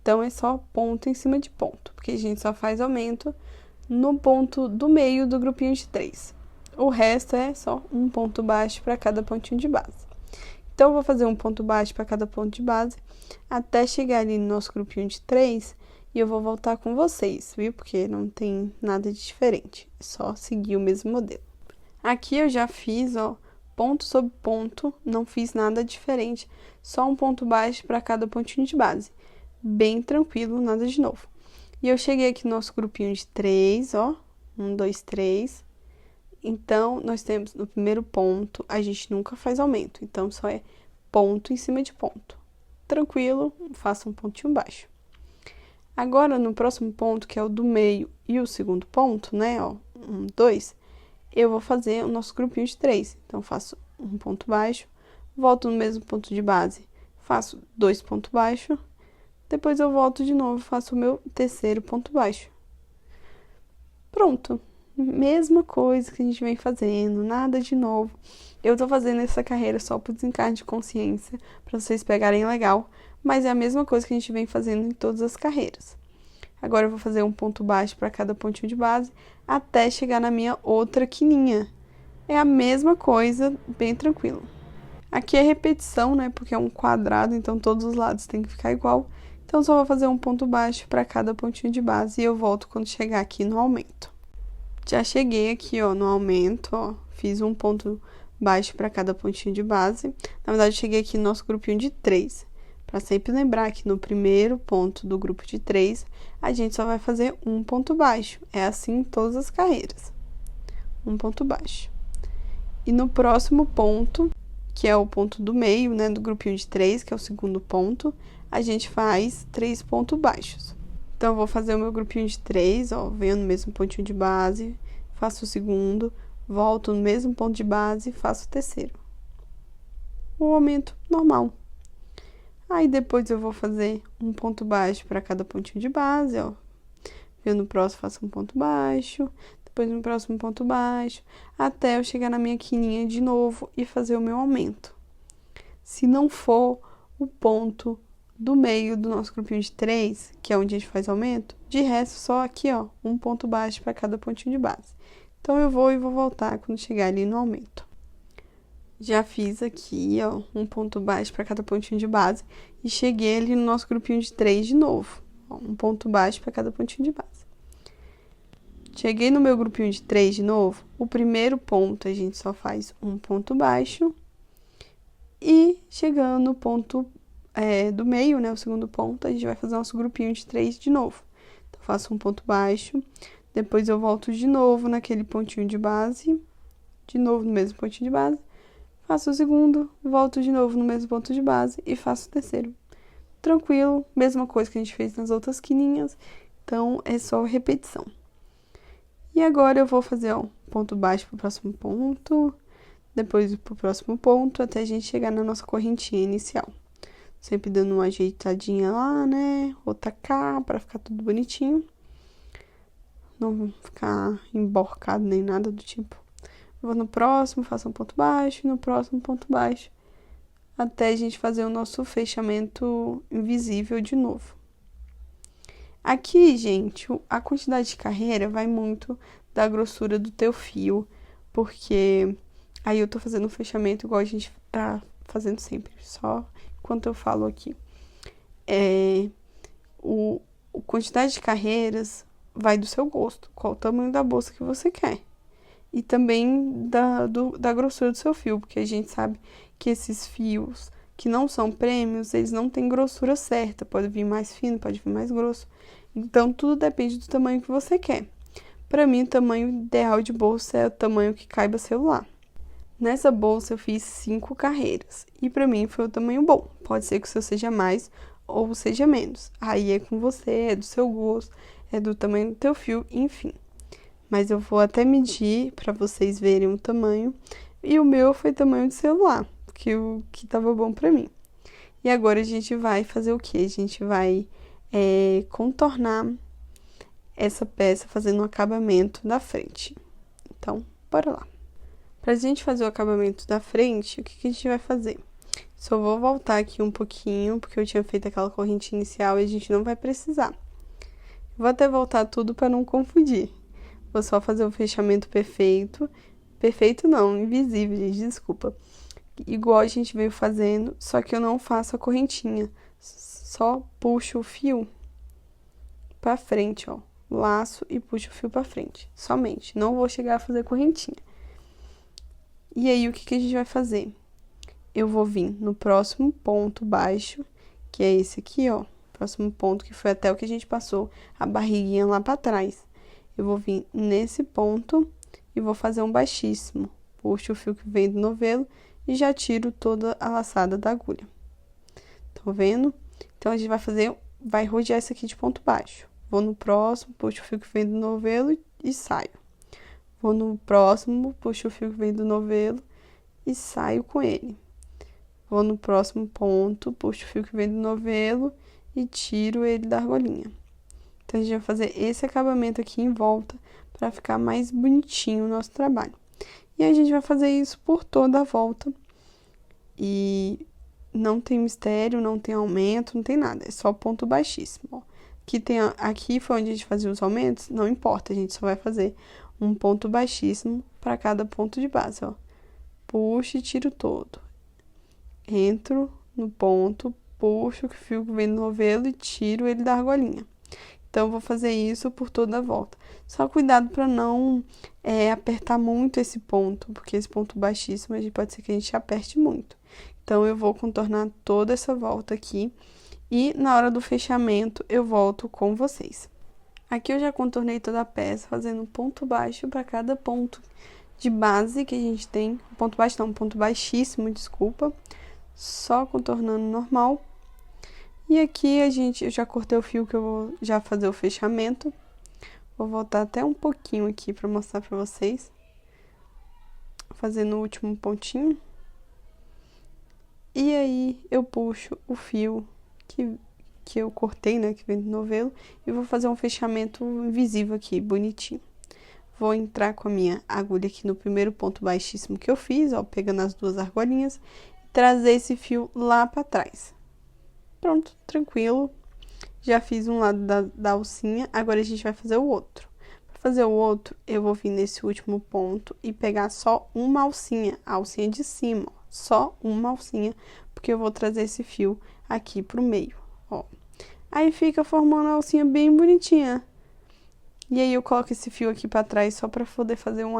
Então, é só ponto em cima de ponto, porque a gente só faz aumento no ponto do meio do grupinho de 3. O resto é só um ponto baixo para cada pontinho de base. Então, eu vou fazer um ponto baixo para cada ponto de base, até chegar ali no nosso grupinho de 3, e eu vou voltar com vocês, viu? Porque não tem nada de diferente, é só seguir o mesmo modelo. Aqui eu já fiz, ó, ponto sobre ponto, não fiz nada diferente, só um ponto baixo para cada pontinho de base. Bem tranquilo, nada de novo. E eu cheguei aqui no nosso grupinho de 3, ó, 1, 2, 3. Então, nós temos no primeiro ponto, a gente nunca faz aumento, então só é ponto em cima de ponto. Tranquilo, faça um pontinho baixo. Agora, no próximo ponto, que é o do meio e o segundo ponto, né, ó, 1, 2, eu vou fazer o nosso grupinho de 3. Então, faço um ponto baixo, volto no mesmo ponto de base, faço 2 pontos baixos, depois eu volto de novo, faço o meu terceiro ponto baixo. Pronto. Mesma coisa que a gente vem fazendo, nada de novo. Eu tô fazendo essa carreira só pro desencarne de consciência, pra vocês pegarem legal, mas é a mesma coisa que a gente vem fazendo em todas as carreiras. Agora eu vou fazer um ponto baixo para cada pontinho de base, até chegar na minha outra quininha. É a mesma coisa, bem tranquilo. Aqui é repetição, né, porque é um quadrado, então todos os lados tem que ficar igual. Então, só vou fazer um ponto baixo para cada pontinho de base e eu volto quando chegar aqui no aumento. Já cheguei aqui, ó, no aumento, ó, fiz um ponto baixo para cada pontinho de base. Na verdade, cheguei aqui no nosso grupinho de 3. Para sempre lembrar que no primeiro ponto do grupo de 3, a gente só vai fazer um ponto baixo. É assim em todas as carreiras. Um ponto baixo. E no próximo ponto, que é o ponto do meio, né, do grupinho de 3, que é o segundo ponto, a gente faz 3 pontos baixos. Então, eu vou fazer o meu grupinho de 3, ó, venho no mesmo pontinho de base, faço o segundo, volto no mesmo ponto de base e faço o terceiro. O aumento normal. Aí, depois eu vou fazer um ponto baixo para cada pontinho de base, ó. Venho no próximo, faço um ponto baixo, depois no próximo ponto baixo, até eu chegar na minha quininha de novo e fazer o meu aumento. Se não for o ponto do meio do nosso grupinho de 3, que é onde a gente faz aumento, de resto só aqui, ó, um ponto baixo para cada pontinho de base. Então, eu vou voltar quando chegar ali no aumento. Já fiz aqui, ó, um ponto baixo para cada pontinho de base e cheguei ali no nosso grupinho de 3 de novo. Ó, um ponto baixo para cada pontinho de base. Cheguei no meu grupinho de 3 de novo, o primeiro ponto a gente só faz um ponto baixo e chegando no ponto do meio, né, o segundo ponto, a gente vai fazer nosso grupinho de 3 de novo. Então, faço um ponto baixo, depois eu volto de novo naquele pontinho de base, de novo no mesmo pontinho de base, faço o segundo, volto de novo no mesmo ponto de base e faço o terceiro. Tranquilo, mesma coisa que a gente fez nas outras quininhas, então é só repetição. E agora eu vou fazer, ó, ponto baixo pro próximo ponto, depois pro próximo ponto, até a gente chegar na nossa correntinha inicial. Sempre dando uma ajeitadinha lá, né? Outra cá, pra ficar tudo bonitinho. Não ficar emborcado nem nada do tipo. vou no próximo, faço um ponto baixo, e no próximo ponto baixo, até a gente fazer o nosso fechamento invisível de novo. Aqui, gente, a quantidade de carreira vai muito da grossura do teu fio, porque aí eu tô fazendo um fechamento igual a gente tá fazendo sempre, só enquanto eu falo aqui. A quantidade de carreiras vai do seu gosto, qual o tamanho da bolsa que você quer. E também da grossura do seu fio, porque a gente sabe que esses fios que não são prêmios, eles não têm grossura certa, pode vir mais fino, pode vir mais grosso. Então, tudo depende do tamanho que você quer. Para mim, o tamanho ideal de bolsa é o tamanho que caiba celular. Nessa bolsa, eu fiz 5 carreiras, e para mim foi o tamanho bom. Pode ser que o seu seja mais ou seja menos. Aí é com você, é do seu gosto, é do tamanho do teu fio, enfim. Mas eu vou até medir para vocês verem o tamanho. E o meu foi tamanho de celular, porque o que tava bom para mim. E agora a gente vai fazer o quê? A gente vai contornar essa peça fazendo um acabamento da frente. Então, bora lá. Pra gente fazer o acabamento da frente, o que a gente vai fazer? Só vou voltar aqui um pouquinho, porque eu tinha feito aquela corrente inicial e a gente não vai precisar. Vou até voltar tudo para não confundir. Vou só fazer o fechamento perfeito. Perfeito não, invisível, gente, desculpa. Igual a gente veio fazendo, só que eu não faço a correntinha. Só puxo o fio pra frente, ó. Laço e puxo o fio pra frente. Somente. Não vou chegar a fazer correntinha. E aí, o que a gente vai fazer? Eu vou vir no próximo ponto baixo, que é esse aqui, ó. Próximo ponto, que foi até o que a gente passou a barriguinha lá pra trás. Eu vou vir nesse ponto e vou fazer um baixíssimo. Puxo o fio que vem do novelo e já tiro toda a laçada da agulha. Estão vendo? Então, a gente vai rodear isso aqui de ponto baixo. Vou no próximo, puxo o fio que vem do novelo e saio. Vou no próximo, puxo o fio que vem do novelo e saio com ele. Vou no próximo ponto, puxo o fio que vem do novelo e tiro ele da argolinha. Então, a gente vai fazer esse acabamento aqui em volta para ficar mais bonitinho o nosso trabalho. E a gente vai fazer isso por toda a volta. E não tem mistério, não tem aumento, não tem nada. É só ponto baixíssimo, ó. Aqui foi onde a gente fazia os aumentos, não importa, a gente só vai fazer um ponto baixíssimo para cada ponto de base, ó. Puxo e tiro todo. Entro no ponto, puxo o fio que vem do novelo e tiro ele da argolinha. Então, eu vou fazer isso por toda a volta. Só cuidado para não apertar muito esse ponto, porque esse ponto baixíssimo pode ser que a gente aperte muito. Então, eu vou contornar toda essa volta aqui e na hora do fechamento eu volto com vocês. Aqui eu já contornei toda a peça, fazendo um ponto baixo para cada ponto de base que a gente tem. Ponto baixo não, ponto baixíssimo, desculpa. Só contornando normal. E aqui eu já cortei o fio que eu vou já fazer o fechamento. Vou voltar até um pouquinho aqui para mostrar para vocês. Fazendo o último pontinho. E aí, eu puxo o fio que eu cortei, né, que vem do novelo. E vou fazer um fechamento invisível aqui, bonitinho. Vou entrar com a minha agulha aqui no primeiro ponto baixíssimo que eu fiz, ó, pegando as duas argolinhas. E trazer esse fio lá para trás. Pronto, tranquilo. Já fiz um lado da alcinha, agora a gente vai fazer o outro. Para fazer o outro, eu vou vir nesse último ponto e pegar só uma alcinha, a alcinha de cima, ó, só uma alcinha, porque eu vou trazer esse fio aqui pro meio, ó. Aí fica formando a alcinha bem bonitinha. E aí eu coloco esse fio aqui para trás só para poder fazer um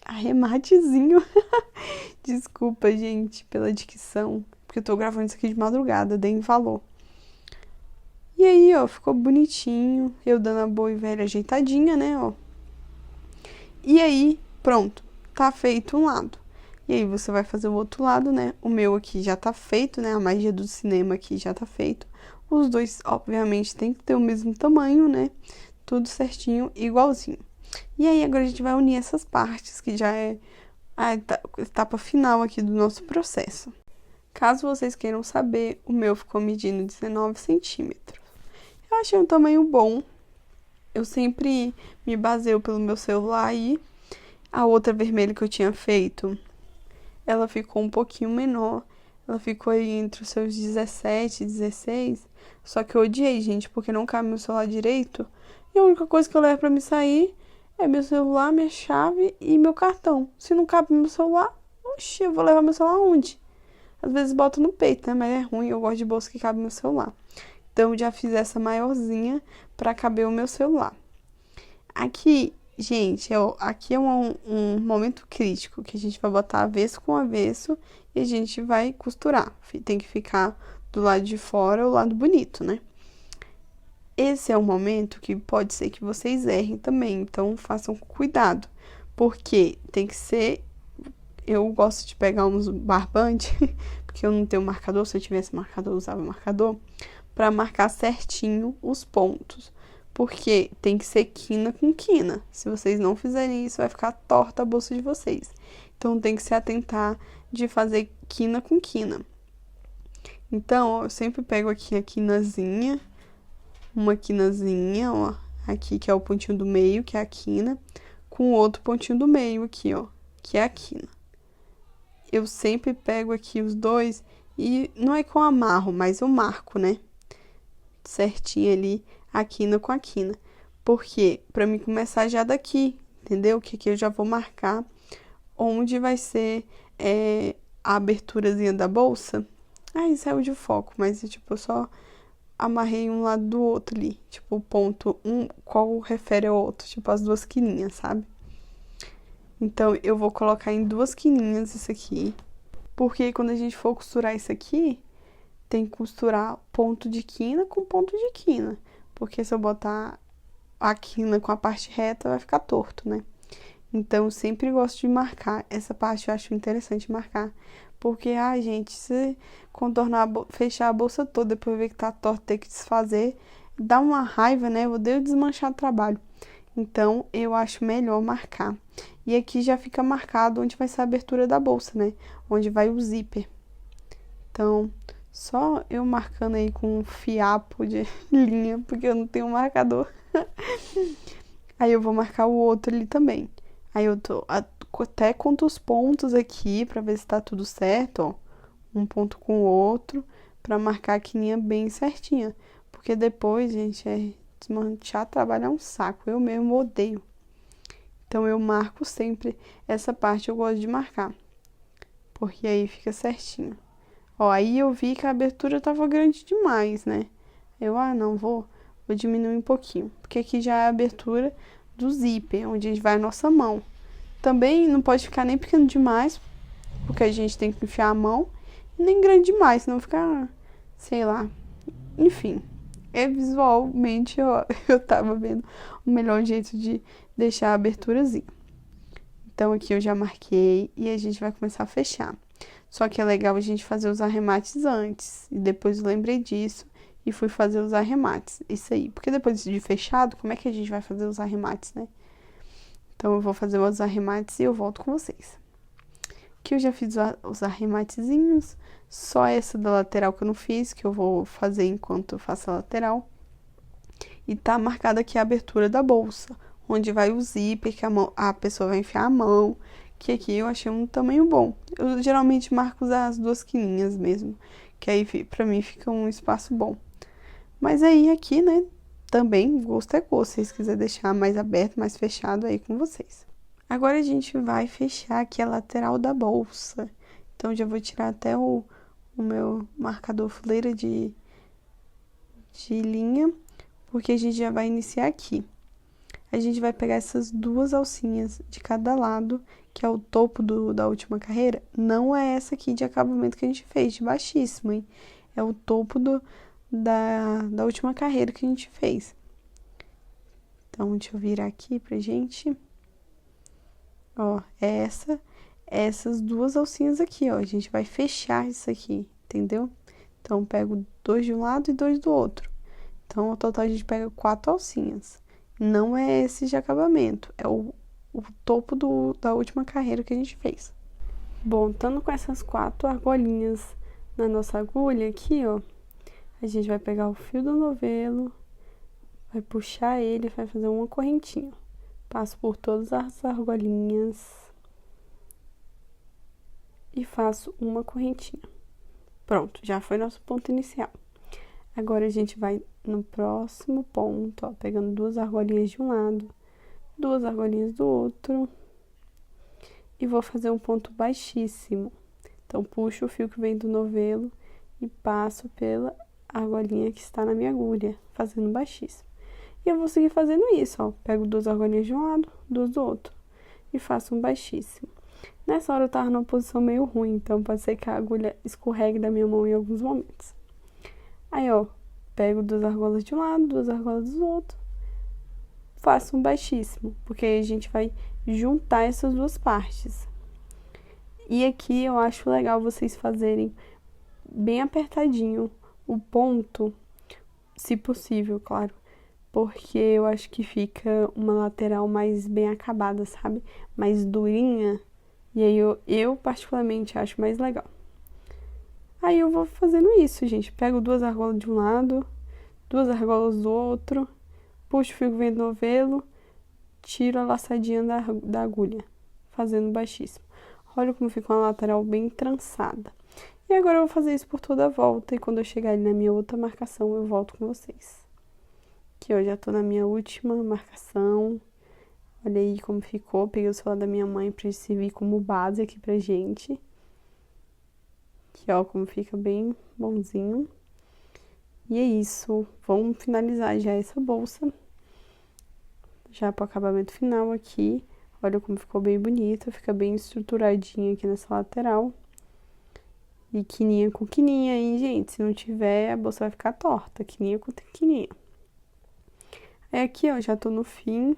arrematezinho. Desculpa, gente, pela dicção. Porque eu tô gravando isso aqui de madrugada, dei em valor. E aí, ó, ficou bonitinho. Eu dando a boa e velha ajeitadinha, né, ó. E aí, pronto. Tá feito um lado. E aí, você vai fazer o outro lado, né. O meu aqui já tá feito, né. A magia do cinema aqui já tá feito. Os dois, obviamente, tem que ter o mesmo tamanho, né. Tudo certinho, igualzinho. E aí, agora a gente vai unir essas partes, que já é a etapa final aqui do nosso processo. Caso vocês queiram saber, o meu ficou medindo 19 centímetros. Eu achei um tamanho bom. Eu sempre me baseio pelo meu celular aí. A outra vermelha que eu tinha feito, ela ficou um pouquinho menor. Ela ficou aí entre os seus 17, 16. Só que eu odiei, gente, porque não cabe meu celular direito. E a única coisa que eu levo pra me sair é meu celular, minha chave e meu cartão. Se não cabe meu celular, oxi, eu vou levar meu celular aonde? Às vezes boto no peito, né? Mas é ruim, eu gosto de bolsa que cabe meu celular. Então eu já fiz essa maiorzinha pra caber o meu celular. Aqui, gente, aqui é um momento crítico que a gente vai botar avesso com avesso e a gente vai costurar. Tem que ficar do lado de fora o lado bonito, né? Esse é um momento que pode ser que vocês errem também, então façam cuidado, porque tem que ser. Eu gosto de pegar uns barbantes, porque eu não tenho marcador. Se eu tivesse marcador, eu usava marcador, para marcar certinho os pontos. Porque tem que ser quina com quina. Se vocês não fizerem isso, vai ficar torta a bolsa de vocês. Então tem que se atentar de fazer quina com quina. Então, ó, eu sempre pego aqui a quinazinha, uma quinazinha, ó, aqui que é o pontinho do meio, que é a quina, com outro pontinho do meio aqui, ó, que é a quina. Eu sempre pego aqui os dois e não é que eu amarro, mas eu marco, né? Certinho ali, a quina com a quina. Porque pra mim começar já daqui, entendeu? Que aqui eu já vou marcar onde vai ser a aberturazinha da bolsa. Aí saiu de foco, mas tipo, eu só amarrei um lado do outro ali. Tipo, o ponto um, qual refere ao outro. Tipo, as duas quininhas, sabe? Então, eu vou colocar em duas quininhas isso aqui. Porque quando a gente for costurar isso aqui, tem que costurar ponto de quina com ponto de quina. Porque se eu botar a quina com a parte reta, vai ficar torto, né? Então, eu sempre gosto de marcar. Essa parte eu acho interessante marcar. Porque, gente, se contornar, fechar a bolsa toda, depois ver que tá torto, ter que desfazer, dá uma raiva, né? Eu odeio desmanchar o trabalho. Então, eu acho melhor marcar. E aqui já fica marcado onde vai ser a abertura da bolsa, né? Onde vai o zíper. Então, só eu marcando aí com um fiapo de linha, porque eu não tenho marcador. Aí eu vou marcar o outro ali também. Aí eu até conto os pontos aqui pra ver se tá tudo certo, ó. Um ponto com o outro, pra marcar a quininha bem certinha. Porque depois, gente, desmanchar trabalho é um saco. Eu mesmo odeio. Então, eu marco sempre essa parte, eu gosto de marcar. Porque aí fica certinho. Ó, aí eu vi que a abertura tava grande demais, né? Não, vou diminuir um pouquinho. Porque aqui já é a abertura do zíper, onde vai a nossa mão. Também não pode ficar nem pequeno demais, porque a gente tem que enfiar a mão. E nem grande demais, senão fica, sei lá. Enfim, visualmente eu tava vendo o melhor jeito de deixar a aberturazinha. Então aqui eu já marquei e a gente vai começar a fechar. Só que é legal a gente fazer os arremates antes. E depois eu lembrei disso e fui fazer os arremates. Isso aí. Porque depois de fechado, como é que a gente vai fazer os arremates, né? Então eu vou fazer os arremates e eu volto com vocês. Aqui eu já fiz os arrematezinhos. Só essa da lateral que eu não fiz, que eu vou fazer enquanto eu faço a lateral. E tá marcada aqui a abertura da bolsa, onde vai o zíper, que a pessoa vai enfiar a mão. Que aqui eu achei um tamanho bom. Eu geralmente marco as duas quininhas mesmo, que aí pra mim fica um espaço bom. Mas aí aqui, né, também gosto é gosto. Se vocês quiserem deixar mais aberto, mais fechado aí com vocês. Agora a gente vai fechar aqui a lateral da bolsa. Então já vou tirar até o meu marcador fuleira de linha, porque a gente já vai iniciar aqui. A gente vai pegar essas duas alcinhas de cada lado, que é o topo da última carreira. Não é essa aqui de acabamento que a gente fez, de baixíssimo, hein? É o topo da última carreira que a gente fez. Então, deixa eu virar aqui pra gente. Ó, essas duas alcinhas aqui, ó. A gente vai fechar isso aqui, entendeu? Então, pego 2 de um lado e 2 do outro. Então, ao total, a gente pega 4 alcinhas. Não é esse de acabamento, é o topo da última carreira que a gente fez. Bom, estando com essas 4 argolinhas na nossa agulha aqui, ó, a gente vai pegar o fio do novelo, vai puxar ele, vai fazer uma correntinha. Passo por todas as argolinhas e faço uma correntinha. Pronto, já foi nosso ponto inicial. Agora a gente vai no próximo ponto, ó, pegando 2 argolinhas de um lado, 2 argolinhas do outro. E vou fazer um ponto baixíssimo. Então, puxo o fio que vem do novelo e passo pela argolinha que está na minha agulha, fazendo baixíssimo. E eu vou seguir fazendo isso, ó. Pego 2 argolinhas de um lado, 2 do outro. E faço um baixíssimo. Nessa hora eu tava numa posição meio ruim, então pode ser que a agulha escorregue da minha mão em alguns momentos. Aí, ó, pego 2 argolas de um lado, 2 argolas do outro. Faço um baixíssimo, porque aí a gente vai juntar essas 2 partes. E aqui eu acho legal vocês fazerem bem apertadinho o ponto, se possível, claro. Porque eu acho que fica uma lateral mais bem acabada, sabe? Mais durinha. E aí eu particularmente acho mais legal. Aí eu vou fazendo isso, gente. Pego 2 argolas de um lado, 2 argolas do outro, puxo o fio que vem do novelo, tiro a laçadinha da agulha, fazendo baixíssimo. Olha como fica uma lateral bem trançada. E agora eu vou fazer isso por toda a volta, e quando eu chegar ali na minha outra marcação, eu volto com vocês. Aqui, ó, já tô na minha última marcação. Olha aí como ficou. Peguei o celular da minha mãe pra servir como base aqui pra gente. Aqui, ó, como fica bem bonzinho. E é isso. Vamos finalizar já essa bolsa. Já pro acabamento final aqui. Olha como ficou bem bonita. Fica bem estruturadinha aqui nessa lateral. E quininha com quininha, hein, gente? Se não tiver, a bolsa vai ficar torta. Quininha com quininha. Aí aqui, ó, já tô no fim.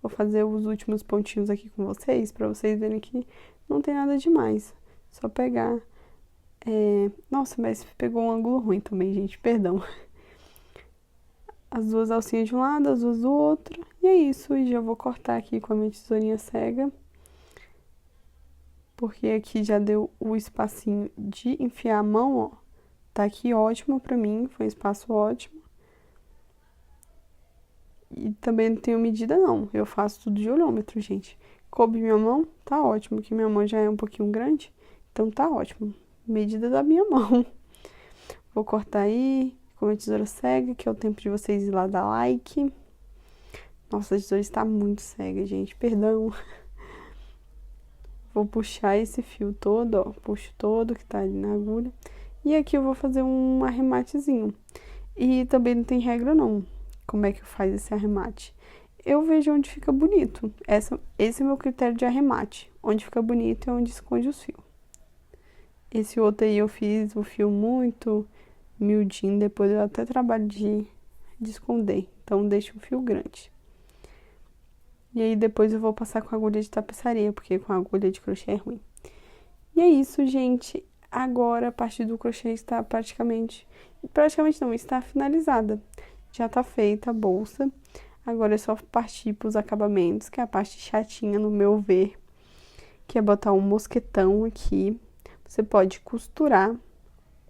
Vou fazer os últimos pontinhos aqui com vocês, pra vocês verem que não tem nada demais. Só pegar... Nossa, mas pegou um ângulo ruim também, gente, perdão. As 2 alcinhas de um lado, as 2 do outro. E é isso, e já vou cortar aqui com a minha tesourinha cega. Porque aqui já deu o espacinho de enfiar a mão, ó. Tá aqui ótimo pra mim, foi um espaço ótimo. E também não tenho medida, não. Eu faço tudo de olhômetro, gente. Coube minha mão, tá ótimo, que minha mão já é um pouquinho grande. Então tá ótimo. Medida da minha mão. Vou cortar aí com a tesoura cega, que é o tempo de vocês ir lá dar like. Nossa, a tesoura está muito cega, gente. Perdão. Vou puxar esse fio todo, ó. Puxo todo que tá ali na agulha. E aqui eu vou fazer um arrematezinho. E também não tem regra, não. Como é que faz esse arremate? Eu vejo onde fica bonito. Esse é o meu critério de arremate. Onde fica bonito é onde esconde os fios. Esse outro aí eu fiz o fio muito miudinho. Depois eu até trabalho de esconder. Então deixo o fio grande. E aí depois eu vou passar com agulha de tapeçaria, porque com agulha de crochê é ruim. E é isso, gente. Agora a parte do crochê está praticamente não, está finalizada. Já tá feita a bolsa. Agora é só partir para os acabamentos, que é a parte chatinha no meu ver, que é botar um mosquetão aqui. Você pode costurar,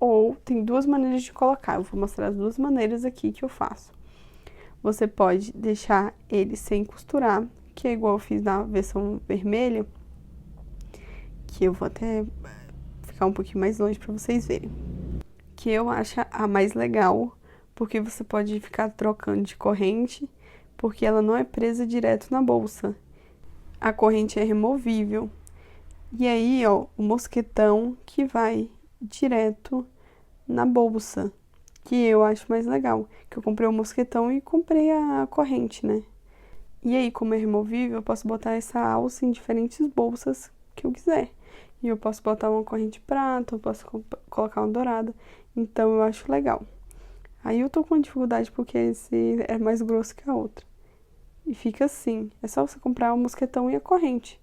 ou tem 2 maneiras de colocar. Eu vou mostrar as 2 maneiras aqui que eu faço. Você pode deixar ele sem costurar, que é igual eu fiz na versão vermelha, que eu vou até ficar um pouquinho mais longe para vocês verem. Que eu acho a mais legal, porque você pode ficar trocando de corrente, porque ela não é presa direto na bolsa. A corrente é removível. E aí, ó, o mosquetão que vai direto na bolsa, que eu acho mais legal. Que eu comprei o mosquetão e comprei a corrente, né? E aí, como é removível, eu posso botar essa alça em diferentes bolsas que eu quiser. E eu posso botar uma corrente prata, eu posso colocar uma dourada. Então, eu acho legal. Aí eu tô com dificuldade porque esse é mais grosso que a outra. E fica assim. É só você comprar o mosquetão e a corrente.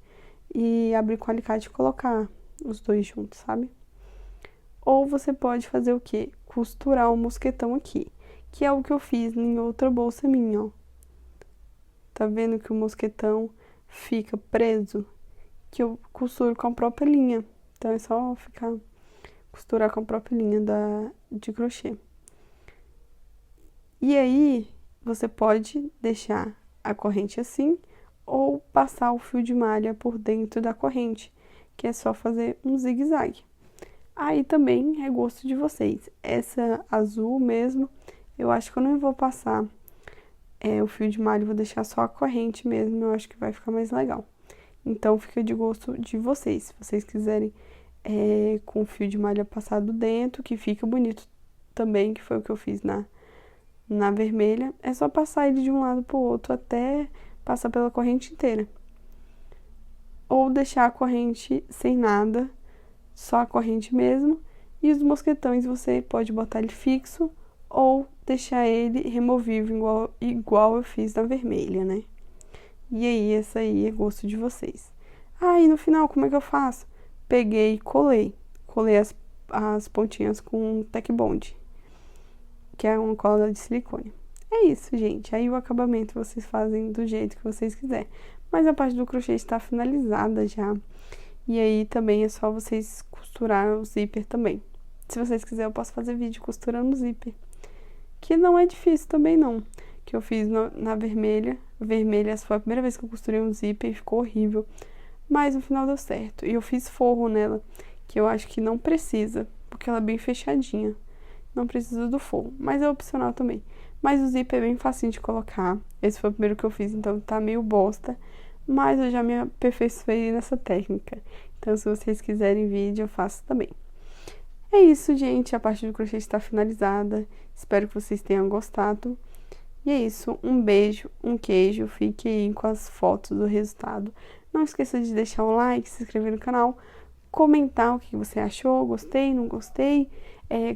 E abrir com o alicate e colocar os 2 juntos, sabe? Ou você pode fazer o quê? Costurar o mosquetão aqui. Que é o que eu fiz em outra bolsa minha, ó. Tá vendo que o mosquetão fica preso? Que eu costuro com a própria linha. Então é só costurar com a própria linha de crochê. E aí, você pode deixar a corrente assim, ou passar o fio de malha por dentro da corrente, que é só fazer um zigue-zague. Aí também é gosto de vocês. Essa azul mesmo, eu acho que eu não vou passar o fio de malha, vou deixar só a corrente mesmo, eu acho que vai ficar mais legal. Então fica de gosto de vocês. Se vocês quiserem com o fio de malha passado dentro, que fica bonito também, que foi o que eu fiz na vermelha, é só passar ele de um lado pro outro até passar pela corrente inteira. Ou deixar a corrente sem nada, só a corrente mesmo. E os mosquetões você pode botar ele fixo ou deixar ele removível, igual eu fiz na vermelha, né? E aí, essa aí é gosto de vocês. E no final, como é que eu faço? Peguei e colei. Colei as pontinhas com Tec Bond, que é uma cola de silicone. É isso, gente. Aí o acabamento vocês fazem do jeito que vocês quiserem. Mas a parte do crochê está finalizada já. E aí também é só vocês costurar o zíper também. Se vocês quiserem, eu posso fazer vídeo costurando o zíper. Que não é difícil também não. Que eu fiz na vermelha. Vermelha, essa foi a primeira vez que eu costurei um zíper e ficou horrível. Mas no final deu certo. E eu fiz forro nela, que eu acho que não precisa, porque ela é bem fechadinha. Não precisa do forro, mas é opcional também. Mas o zíper é bem facinho de colocar. Esse foi o primeiro que eu fiz, então tá meio bosta. Mas eu já me aperfeiçoei nessa técnica. Então, se vocês quiserem vídeo, eu faço também. É isso, gente. A parte do crochê está finalizada. Espero que vocês tenham gostado. E é isso. Um beijo, um queijo. Fique aí com as fotos do resultado. Não esqueça de deixar o like, se inscrever no canal, comentar o que você achou, gostei, não gostei.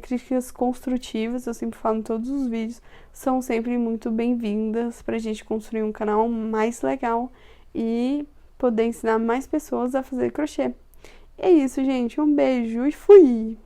Críticas construtivas, eu sempre falo em todos os vídeos, são sempre muito bem-vindas pra gente construir um canal mais legal e poder ensinar mais pessoas a fazer crochê. É isso, gente. Um beijo e fui!